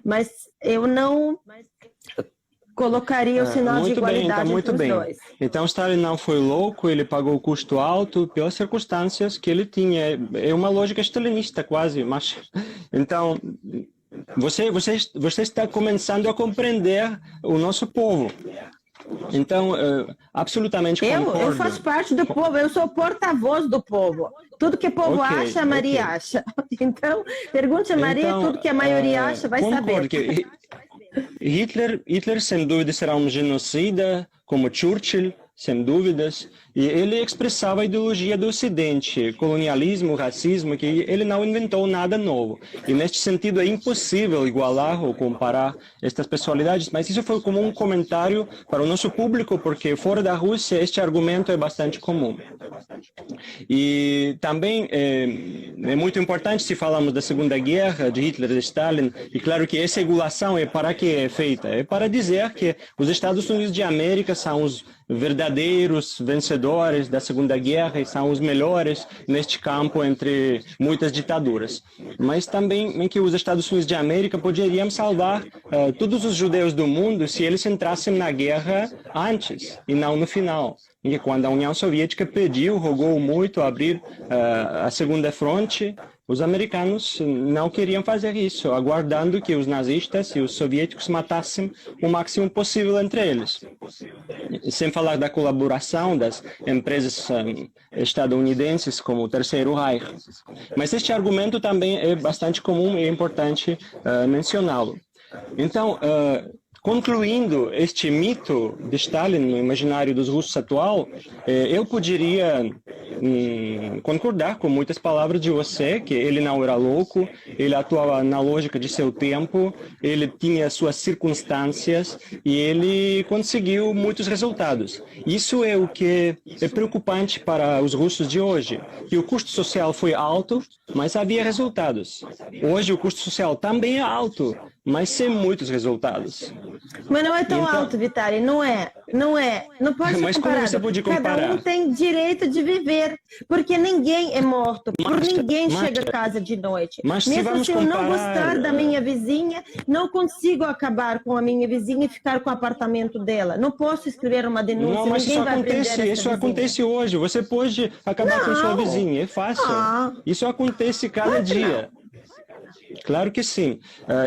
Speaker 1: mas eu não colocaria o sinal de igualdade entre os dois.
Speaker 2: Então, Stalin não foi louco, ele pagou o custo alto pelas circunstâncias que ele tinha. É uma lógica stalinista quase, mas... Então, você está começando a compreender o nosso povo. Então, absolutamente concordo.
Speaker 1: Eu faço parte do povo, eu sou porta-voz do povo. Tudo que o povo acha, a Maria acha. Então, pergunte a Maria, tudo que a maioria acha, vai saber.
Speaker 2: Que Hitler, sem dúvida, será um genocida, como Churchill, sem dúvidas, e ele expressava a ideologia do Ocidente, colonialismo, racismo, que ele não inventou nada novo. E neste sentido é impossível igualar ou comparar estas personalidades, mas isso foi como um comentário para o nosso público, porque fora da Rússia este argumento é bastante comum. E também é muito importante, se falamos da Segunda Guerra, de Hitler e de Stalin, e claro que essa regulação é para que é feita? É para dizer que os Estados Unidos de América são os verdadeiros vencedores da Segunda Guerra e são os melhores neste campo entre muitas ditaduras. Mas também em que os Estados Unidos de América poderiam salvar todos os judeus do mundo se eles entrassem na guerra antes e não no final. E quando a União Soviética pediu, rogou muito abrir a segunda fronte, os americanos não queriam fazer isso, aguardando que os nazistas e os soviéticos matassem o máximo possível entre eles. Sem falar da colaboração das empresas estadunidenses como o Terceiro Reich. Mas este argumento também é bastante comum e é importante mencioná-lo. Então, concluindo este mito de Stalin no imaginário dos russos atual, eu poderia concordar com muitas palavras de você, que ele não era louco, ele atuava na lógica de seu tempo, ele tinha suas circunstâncias e ele conseguiu muitos resultados. Isso é o que é preocupante para os russos de hoje, que o custo social foi alto, mas havia resultados. Hoje o custo social também é alto, mas sem muitos resultados.
Speaker 1: Mas não é tão alto, Vitali, não é. Não pode ser
Speaker 2: mas
Speaker 1: comparado.
Speaker 2: Como você pode comparar?
Speaker 1: Cada um tem direito de viver, porque ninguém é morto, por ninguém chega a casa de noite.
Speaker 2: Mas
Speaker 1: mesmo se eu
Speaker 2: comparar...
Speaker 1: não gostar da minha vizinha, não consigo acabar com a minha vizinha e ficar com o apartamento dela. Não posso escrever uma denúncia,
Speaker 2: não, mas
Speaker 1: ninguém vai prender essa
Speaker 2: isso
Speaker 1: vizinha.
Speaker 2: Acontece hoje. Você pode acabar com sua vizinha, é fácil. Isso acontece cada dia. Claro que sim.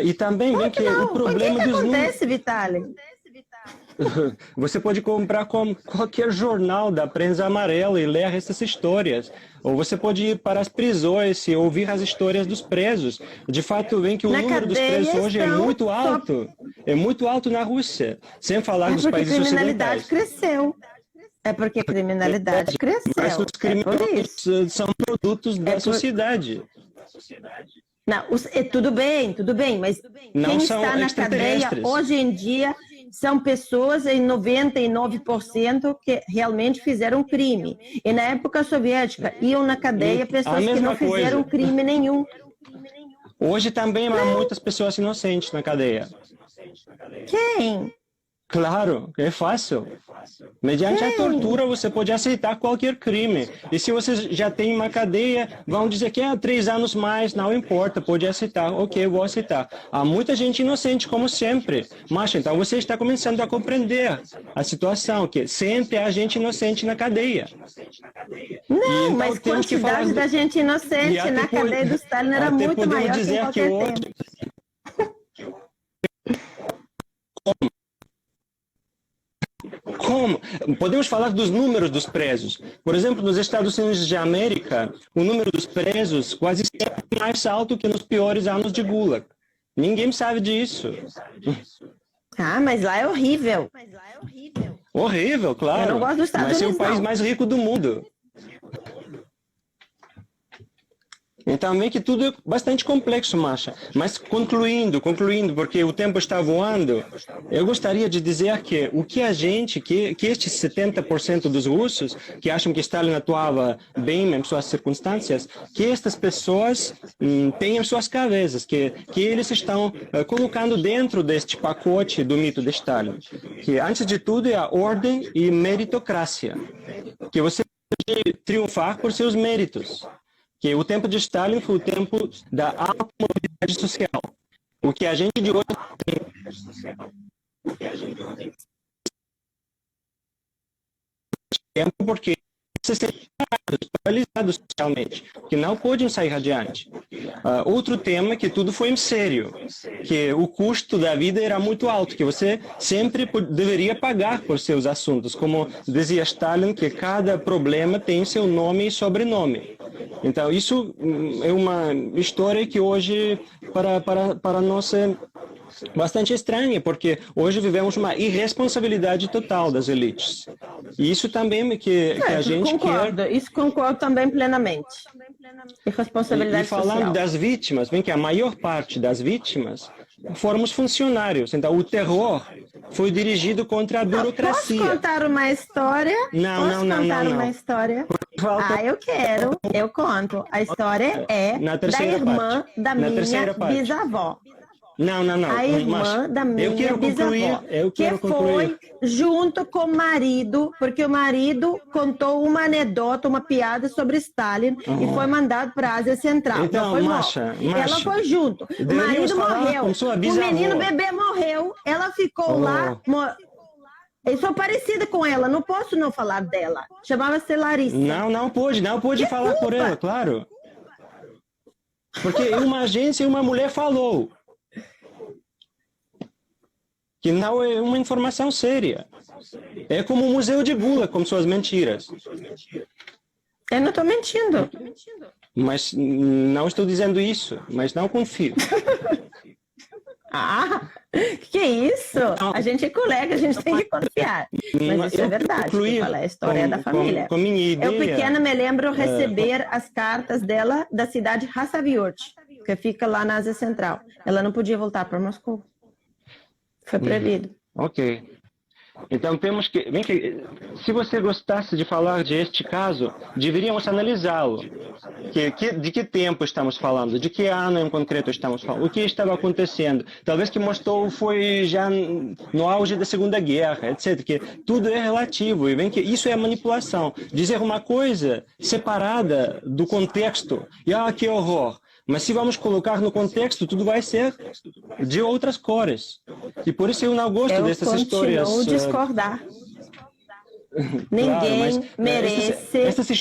Speaker 2: E também vem que o problema dos números...
Speaker 1: acontece, Vitali?
Speaker 2: Você pode comprar qualquer jornal da prensa amarela e ler essas histórias. Ou você pode ir para as prisões e ouvir as histórias dos presos. De fato, vem que o número dos presos hoje é muito alto. É muito alto na Rússia. Sem falar dos países ocidentais.
Speaker 1: A criminalidade cresceu. É porque a criminalidade cresceu.
Speaker 2: Mas os criminosos são produtos da sociedade.
Speaker 1: Não, tudo bem, mas
Speaker 2: não
Speaker 1: quem está na cadeia hoje em dia são pessoas em 99% que realmente fizeram crime. E na época soviética iam na cadeia pessoas que não fizeram crime nenhum.
Speaker 2: Hoje também há muitas pessoas inocentes na cadeia.
Speaker 1: Quem?
Speaker 2: Claro, é fácil. Mediante a tortura, você pode aceitar qualquer crime. E se você já tem uma cadeia, vão dizer que 3 anos mais, não importa, pode aceitar. Ok, vou aceitar. Há muita gente inocente, como sempre. Mas então você está começando a compreender a situação, que sempre há gente inocente na cadeia.
Speaker 1: Não,
Speaker 2: então,
Speaker 1: mas a quantidade da gente inocente na cadeia do Stalin era muito maior que em qualquer tempo.
Speaker 2: Como? Podemos falar dos números dos presos. Por exemplo, nos Estados Unidos de América, o número dos presos quase sempre é mais alto que nos piores anos de Gulag. Ninguém sabe disso.
Speaker 1: Mas lá é horrível.
Speaker 2: Horrível, claro.
Speaker 1: Eu não gosto dos Estados Unidos,
Speaker 2: mas é o país mais rico do mundo. Então, vem que tudo é bastante complexo, Masha. Mas concluindo, porque o tempo está voando, eu gostaria de dizer que o que que estes 70% dos russos que acham que Stalin atuava bem em suas circunstâncias, que estas pessoas têm em suas cabeças, que eles estão colocando dentro deste pacote do mito de Stalin, que antes de tudo é a ordem e meritocracia, que você pode triunfar por seus méritos. Que o tempo de Stalin foi o tempo da alta mobilidade social. O que a gente de hoje tempo porque se sentem paralisados socialmente, que não podem sair adiante. Outro tema é que tudo foi em sério, que o custo da vida era muito alto, que você sempre deveria pagar por seus assuntos, como dizia Stalin, que cada problema tem seu nome e sobrenome. Então, isso é uma história que hoje, para nós, bastante estranha, porque hoje vivemos uma irresponsabilidade total das elites. E isso também que a gente
Speaker 1: concordo,
Speaker 2: quer...
Speaker 1: isso concordo também plenamente. Irresponsabilidade
Speaker 2: E falando
Speaker 1: social.
Speaker 2: das vítimas, vem que a maior parte das vítimas foram os funcionários. Então, o terror foi dirigido contra a burocracia.
Speaker 1: Posso contar uma história?
Speaker 2: Não.
Speaker 1: Uma história? Eu quero, eu conto. A história é da irmã da minha bisavó.
Speaker 2: Não.
Speaker 1: A irmã da minha bisavó, que foi junto com o marido, porque o marido contou uma anedota, uma piada sobre Stalin e foi mandado para a Ásia Central.
Speaker 2: Então,
Speaker 1: foi
Speaker 2: Masha,
Speaker 1: ela foi junto. O marido morreu. O menino bebê morreu. Ela ficou lá. Eu sou parecida com ela, não posso não falar dela. Chamava-se Larissa.
Speaker 2: Não pôde falar por ela, claro. Porque uma agência e uma mulher falou. Que não é uma informação séria. É como o Museu de Gula, com suas mentiras.
Speaker 1: Eu não estou mentindo.
Speaker 2: Mas não estou dizendo isso, mas não confio.
Speaker 1: Que isso? A gente é colega, a gente tem que confiar. Mas isso é verdade. É a história da família.
Speaker 2: Com minha ideia,
Speaker 1: eu pequena me lembro receber as cartas dela da cidade de Hassaviurt, que fica lá na Ásia Central. Ela não podia voltar para Moscou. Foi proibido.
Speaker 2: Ok. Então temos que... Se você gostasse de falar de este caso, deveríamos analisá-lo. De que tempo estamos falando? De que ano em concreto estamos falando? O que estava acontecendo? Talvez que Moscou foi já no auge da Segunda Guerra, etc. Que tudo é relativo. E que isso é manipulação. Dizer uma coisa separada do contexto. E que horror! Mas se vamos colocar no contexto, tudo vai ser de outras cores. E por isso eu não gosto dessas histórias.
Speaker 1: Eu continuo discordar. Ninguém merece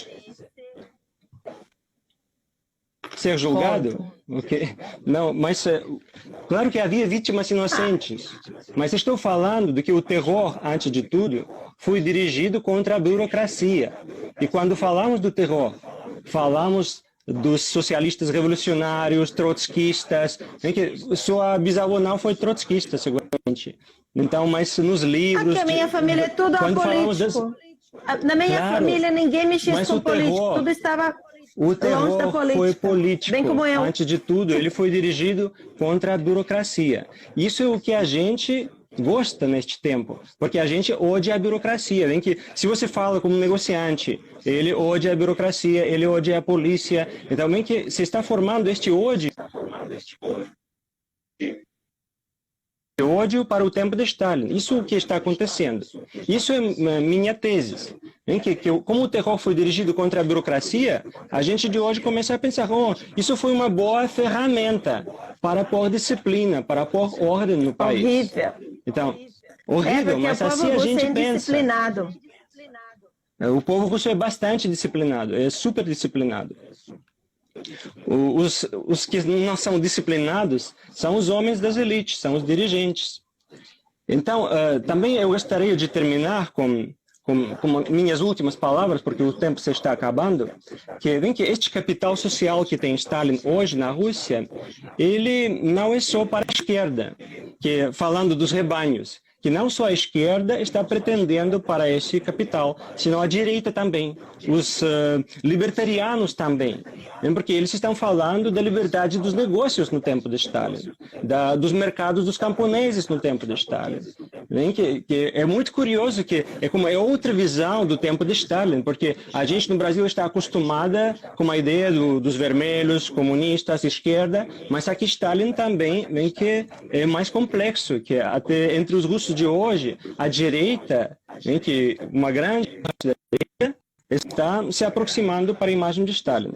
Speaker 2: ser julgado. Okay. Não, mas claro que havia vítimas inocentes. Mas estou falando de que o terror, antes de tudo, foi dirigido contra a burocracia. E quando falamos do terror, falamos dos socialistas revolucionários, trotskistas, sua bisavó não foi trotskista, seguramente. Então, mas nos livros...
Speaker 1: Aqui a minha família é tudo apolítico. Na minha família ninguém mexia com político, tudo estava
Speaker 2: o terror foi político.
Speaker 1: Bem como eu.
Speaker 2: Antes de tudo, ele foi dirigido contra a burocracia. Isso é o que a gente gosta neste tempo, porque a gente odia a burocracia. Se você fala como negociante, ele odia a burocracia, ele odia a polícia. Então, você está formando este ódio para o tempo de Stalin. Isso é o que está acontecendo. Isso é minha tese. Como o terror foi dirigido contra a burocracia, a gente de hoje começa a pensar, isso foi uma boa ferramenta para pôr disciplina, para pôr ordem no país.
Speaker 1: Horrível.
Speaker 2: Então, horrível, mas assim a gente pensa. O povo russo é bastante disciplinado, é super disciplinado. Os que não são disciplinados são os homens das elites, são os dirigentes. Então, também eu gostaria de terminar com minhas últimas palavras, porque o tempo se está acabando, que este capital social que tem Stalin hoje na Rússia, ele não é só para a esquerda, falando dos rebanhos, que não só a esquerda está pretendendo para esse capital, senão a direita também, os libertarianos também, porque eles estão falando da liberdade dos negócios no tempo de Stalin, dos mercados dos camponeses no tempo de Stalin. Que é muito curioso que é outra visão do tempo de Stalin, porque a gente no Brasil está acostumada com a ideia dos vermelhos, comunistas, esquerda, mas aqui Stalin também que é mais complexo, que até entre os russos de hoje, a direita, que uma grande parte da direita está se aproximando para a imagem de Stalin.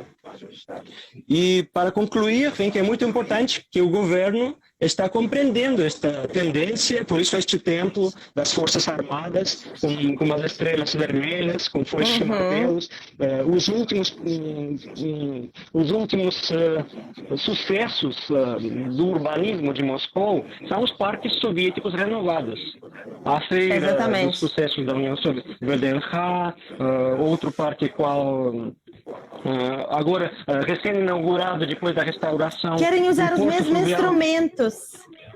Speaker 2: E para concluir, que é muito importante que o governo está compreendendo esta tendência, por isso este tempo das Forças Armadas, com as estrelas vermelhas, com foices e martelos, os últimos sucessos do urbanismo de Moscou são os parques soviéticos renovados. A feira dos sucessos da União Soviética, VDNH, outro parque qual... agora recém-inaugurado depois da restauração.
Speaker 1: Querem usar os mesmos instrumentos.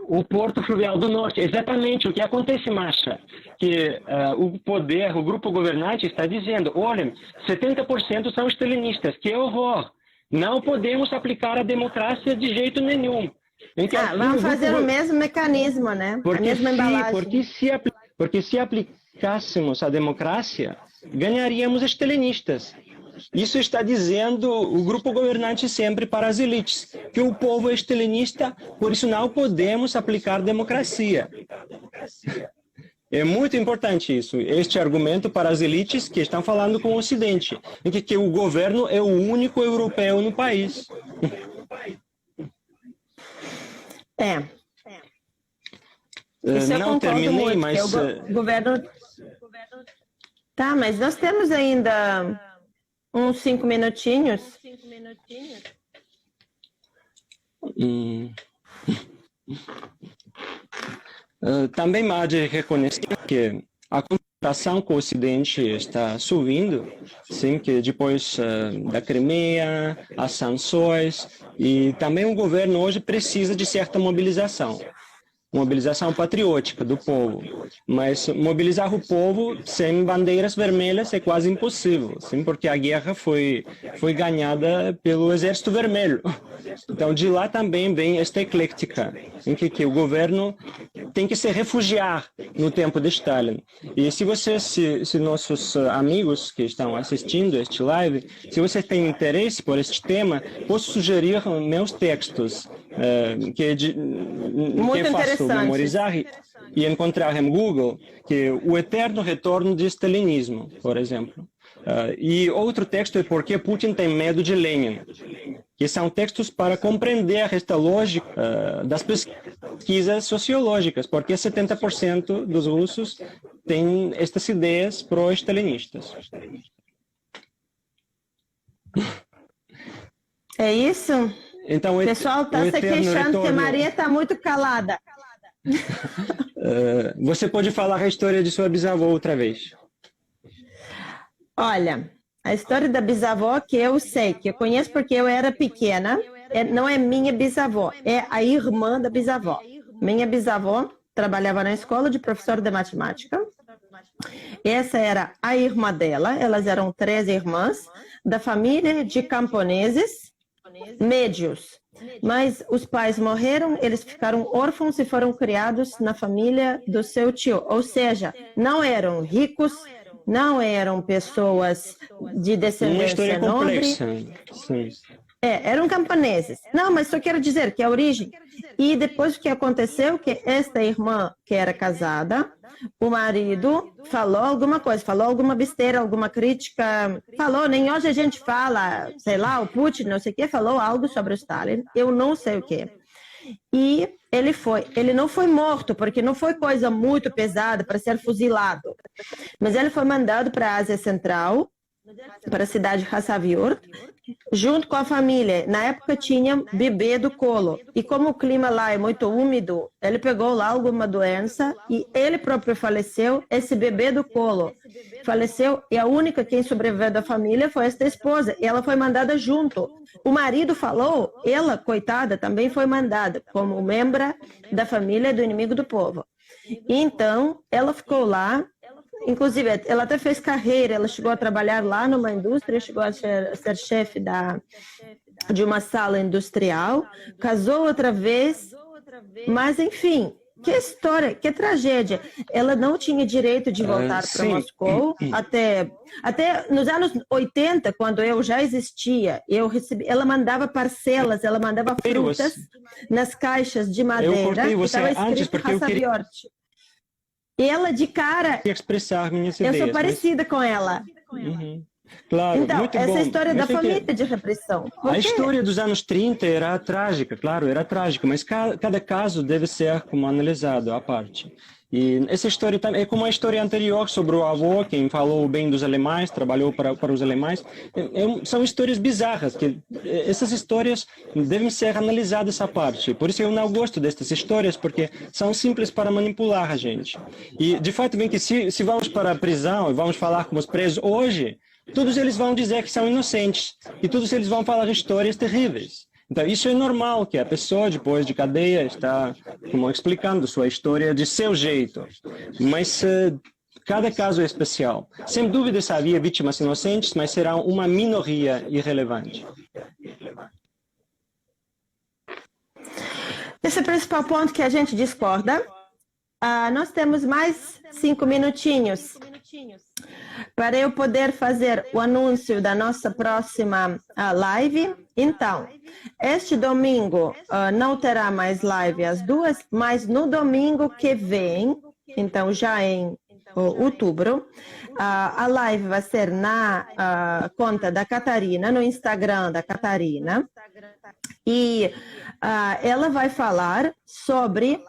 Speaker 2: o Porto Fluvial do Norte. Exatamente o que acontece, Masha, que o poder, o grupo governante está dizendo, olha, 70% são stalinistas, que horror, não podemos aplicar a democracia de jeito nenhum. Então,
Speaker 1: vamos fazer o mesmo mecanismo, né? A mesma embalagem.
Speaker 2: Porque se aplicássemos a democracia, ganharíamos stalinistas. Isso está dizendo o grupo governante sempre para as elites, que o povo é stalinista, por isso não podemos aplicar democracia. É muito importante isso, este argumento para as elites que estão falando com o Ocidente, em que o governo é o único europeu no país.
Speaker 1: Isso
Speaker 2: não terminei,
Speaker 1: muito,
Speaker 2: mas...
Speaker 1: o governo... Tá, mas nós temos ainda uns 5 minutinhos.
Speaker 2: Também há de reconhecer que a comparação com o Ocidente está subindo, sim, que depois da Crimeia, as sanções, e também o governo hoje precisa de certa mobilização patriótica do povo, mas mobilizar o povo sem bandeiras vermelhas é quase impossível, sim, porque a guerra foi ganhada pelo Exército Vermelho. Então, de lá também vem esta ecléctica, em que o governo tem que se refugiar no tempo de Stalin. E se nossos amigos que estão assistindo este live, se vocês têm interesse por este tema, posso sugerir meus textos, que é fácil memorizar e encontrar em Google, que o eterno retorno de stalinismo, por exemplo. E outro texto é Por que Putin tem medo de Lenin, que são textos para compreender esta lógica das pesquisas sociológicas, porque 70% dos russos têm estas ideias pró-stalinistas.
Speaker 1: É isso?
Speaker 2: Então,
Speaker 1: o pessoal está se queixando que a Maria está muito calada.
Speaker 2: Você pode falar a história de sua bisavó outra vez.
Speaker 1: Olha, a história da bisavó que eu sei, que eu conheço porque eu era pequena, não é minha bisavó, é a irmã da bisavó. Minha bisavó trabalhava na escola de professora de matemática. Essa era a irmã dela, elas eram 3 irmãs, da família de camponeses médios. Mas os pais morreram, eles ficaram órfãos e foram criados na família do seu tio. Ou seja, não eram ricos, não eram pessoas de descendência nobre.
Speaker 2: Sim.
Speaker 1: Eram camponeses. Não, mas só quero dizer que a origem... E depois o que aconteceu, que esta irmã que era casada, o marido falou alguma coisa, falou alguma besteira, alguma crítica, falou, nem hoje a gente fala, sei lá, o Putin, não sei o que, falou algo sobre o Stalin, eu não sei o que. E ele não foi morto, porque não foi coisa muito pesada para ser fuzilado, mas ele foi mandado para a Ásia Central, para a cidade de Khasavyurt, junto com a família. Na época tinha bebê do colo. E como o clima lá é muito úmido, ele pegou lá alguma doença e ele próprio faleceu. Esse bebê do colo faleceu e a única quem sobreviveu da família foi esta esposa. E ela foi mandada junto. O marido falou, ela, coitada, também foi mandada como membro da família do inimigo do povo. Então, ela ficou lá. Inclusive, ela até fez carreira, ela chegou a trabalhar lá numa indústria, chegou a ser chefe de uma sala industrial, casou outra vez, mas enfim, que história, que tragédia. Ela não tinha direito de voltar para Moscou, até nos anos 80, quando eu já existia, ela mandava parcelas, ela mandava frutas nas caixas de madeira,
Speaker 2: eu cortei você antes porque eu queria...
Speaker 1: E ela de cara,
Speaker 2: expressar minhas ideias,
Speaker 1: eu sou parecida com ela.
Speaker 2: Uhum. Claro,
Speaker 1: então,
Speaker 2: muito
Speaker 1: essa
Speaker 2: bom.
Speaker 1: História da família de repressão.
Speaker 2: A história dos anos 30 era trágica, claro, era trágica, mas cada caso deve ser como analisado à parte. E essa história é como a história anterior sobre o avô, quem falou bem dos alemães, trabalhou para os alemães. São histórias bizarras, que essas histórias devem ser analisadas à parte. Por isso eu não gosto destas histórias, porque são simples para manipular a gente. E, de fato, vem que se vamos para a prisão e vamos falar com os presos hoje, todos eles vão dizer que são inocentes. E todos eles vão falar histórias terríveis. Então, isso é normal, que a pessoa, depois de cadeia, está como, explicando sua história de seu jeito. Mas cada caso é especial. Sem dúvidas havia vítimas inocentes, mas será uma minoria irrelevante.
Speaker 1: Esse é o principal ponto que a gente discorda. Nós temos mais 5 minutinhos para eu poder fazer o anúncio da nossa próxima live. Então, este domingo não terá mais live às 2, mas no domingo que vem, então já em outubro, a live vai ser na conta da Catarina, no Instagram da Catarina, e ela vai falar sobre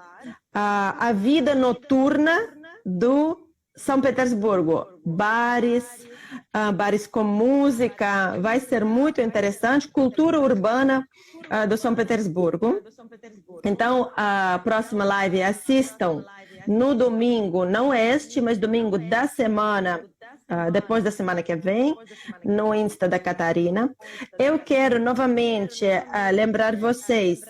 Speaker 1: a vida noturna do São Petersburgo, bares com música, vai ser muito interessante, cultura urbana do São Petersburgo. Então, a próxima live assistam no domingo, não este, mas domingo da semana, depois da semana que vem, no Insta da Catarina. Eu quero novamente lembrar vocês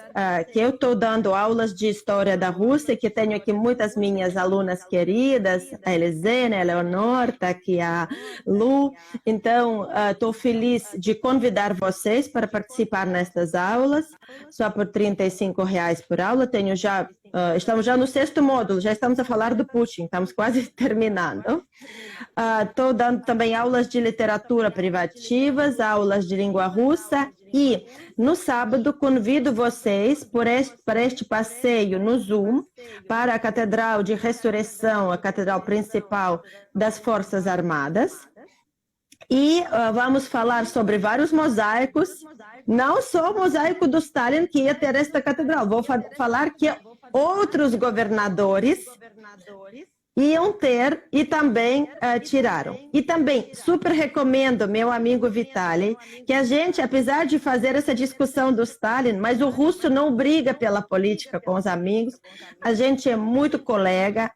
Speaker 1: que eu estou dando aulas de História da Rússia, que tenho aqui muitas minhas alunas queridas, a Elisene, a Leonor, está aqui a Lu. Então, estou feliz de convidar vocês para participar nestas aulas, só por R$35 por aula. Tenho já estamos já no 6º módulo, já estamos a falar do Putin, estamos quase terminando. Estou dando também aulas de literatura privativas, aulas de língua russa e no sábado convido vocês para este passeio no Zoom para a Catedral de Ressurreição, a catedral principal das Forças Armadas. E vamos falar sobre vários mosaicos, não só o mosaico do Stalin que ia ter esta catedral, vou falar que outros governadores iam ter e também tiraram. E também super recomendo, meu amigo Vitaly, que a gente, apesar de fazer essa discussão do Stalin, mas o russo não briga pela política com os amigos, a gente é muito colega,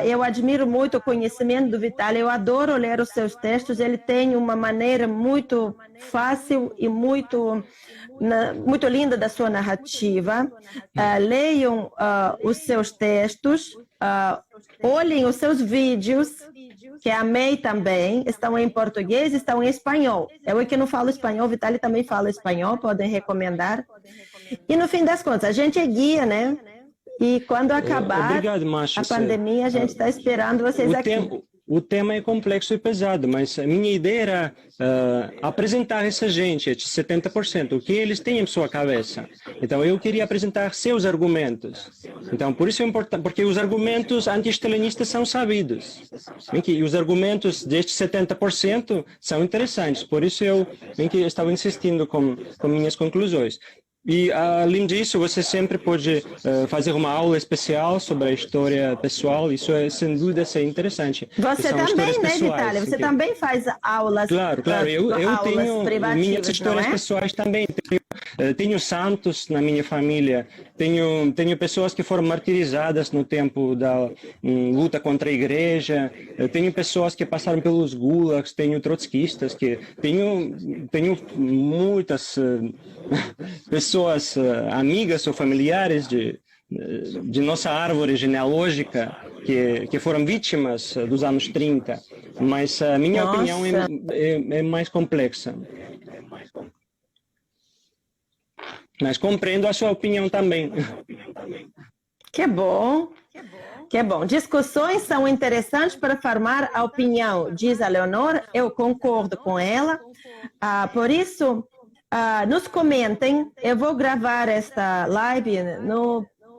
Speaker 1: eu admiro muito o conhecimento do Vitaly, eu adoro ler os seus textos, ele tem uma maneira muito fácil e muito linda da sua narrativa. Leiam os seus textos, olhem os seus vídeos, que amei também, estão em português, estão em espanhol. Eu que não falo espanhol, o Vitaly também fala espanhol, podem recomendar. E no fim das contas, a gente é guia, né? E quando acabar
Speaker 2: Obrigado,
Speaker 1: a pandemia, a gente está esperando vocês aqui.
Speaker 2: O tema é complexo e pesado, mas a minha ideia era apresentar essa gente, esses 70%, o que eles têm em sua cabeça. Então, eu queria apresentar seus argumentos. Então, por isso é importante, porque os argumentos anti-stalinistas são sabidos. E os argumentos destes 70% são interessantes. Por isso eu estava insistindo com minhas conclusões. E, além disso, você sempre pode fazer uma aula especial sobre a história pessoal. Isso é, sem dúvida, interessante.
Speaker 1: Você também, né, Vitaly? Você também faz aulas.
Speaker 2: Claro. Eu tenho minhas histórias pessoais também. Tenho santos na minha família. Tenho pessoas que foram martirizadas no tempo da luta contra a igreja. Tenho pessoas que passaram pelos gulags. Tenho trotskistas que tenho muitas pessoas amigas ou familiares de nossa árvore genealógica que foram vítimas dos anos 30, mas a minha opinião é mais complexa. Mas compreendo a sua opinião também.
Speaker 1: Que bom. Que bom. Discussões são interessantes para formar a opinião, diz a Leonor. Eu concordo com ela. Por isso, nos comentem. Eu vou gravar esta live.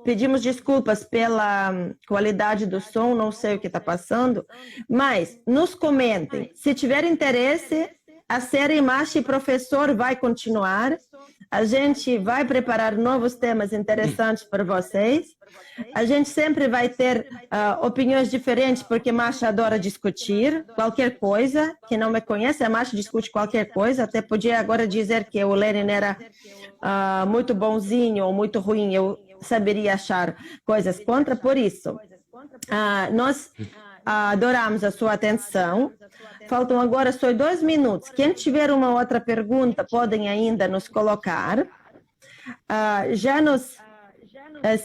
Speaker 1: Pedimos desculpas pela qualidade do som, não sei o que está passando, mas nos comentem. Se tiver interesse, a série Machi Professor vai continuar. A gente vai preparar novos temas interessantes para vocês. A gente sempre vai ter opiniões diferentes, porque Macha adora discutir qualquer coisa. Quem não me conhece, a Macha discute qualquer coisa. Até podia agora dizer que o Lenin era muito bonzinho ou muito ruim. Eu saberia achar coisas contra. Por isso, nós adoramos a sua atenção. Faltam agora só 2 minutos. Quem tiver uma outra pergunta, podem ainda nos colocar. já nos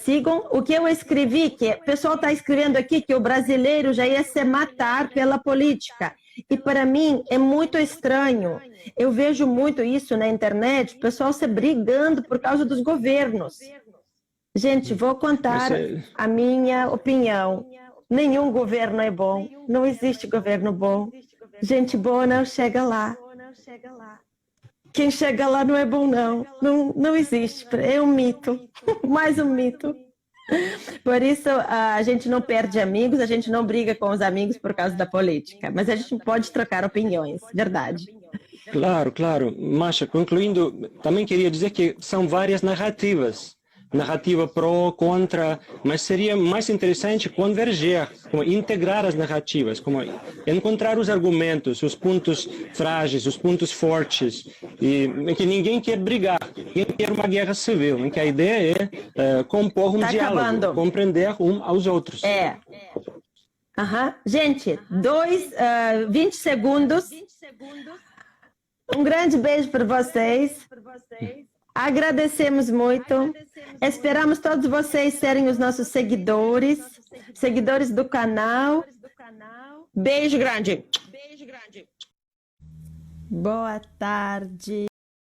Speaker 1: sigam. O que eu escrevi, que o pessoal está escrevendo aqui que o brasileiro já ia se matar pela política. E para mim é muito estranho. Eu vejo muito isso na internet, o pessoal se brigando por causa dos governos. Gente, vou contar a minha opinião. Nenhum governo é bom. Não existe governo bom. Gente boa não chega lá. Quem chega lá não é bom, não. Não existe. É um mito. Mais um mito. Por isso, a gente não perde amigos, a gente não briga com os amigos por causa da política. Mas a gente pode trocar opiniões, verdade.
Speaker 2: Claro, claro. Masha, concluindo, também queria dizer que são várias narrativas. Narrativa pró, contra, mas seria mais interessante converger, como integrar as narrativas, como encontrar os argumentos, os pontos frágeis, os pontos fortes, e que ninguém quer brigar, ninguém quer uma guerra civil, em que a ideia é compor um diálogo,
Speaker 1: acabando.
Speaker 2: compreender um aos outros.
Speaker 1: Gente, 20 segundos. Um grande beijo para vocês. Agradecemos muito. Esperamos todos vocês serem os nossos seguidores do canal. Beijo grande. Boa tarde.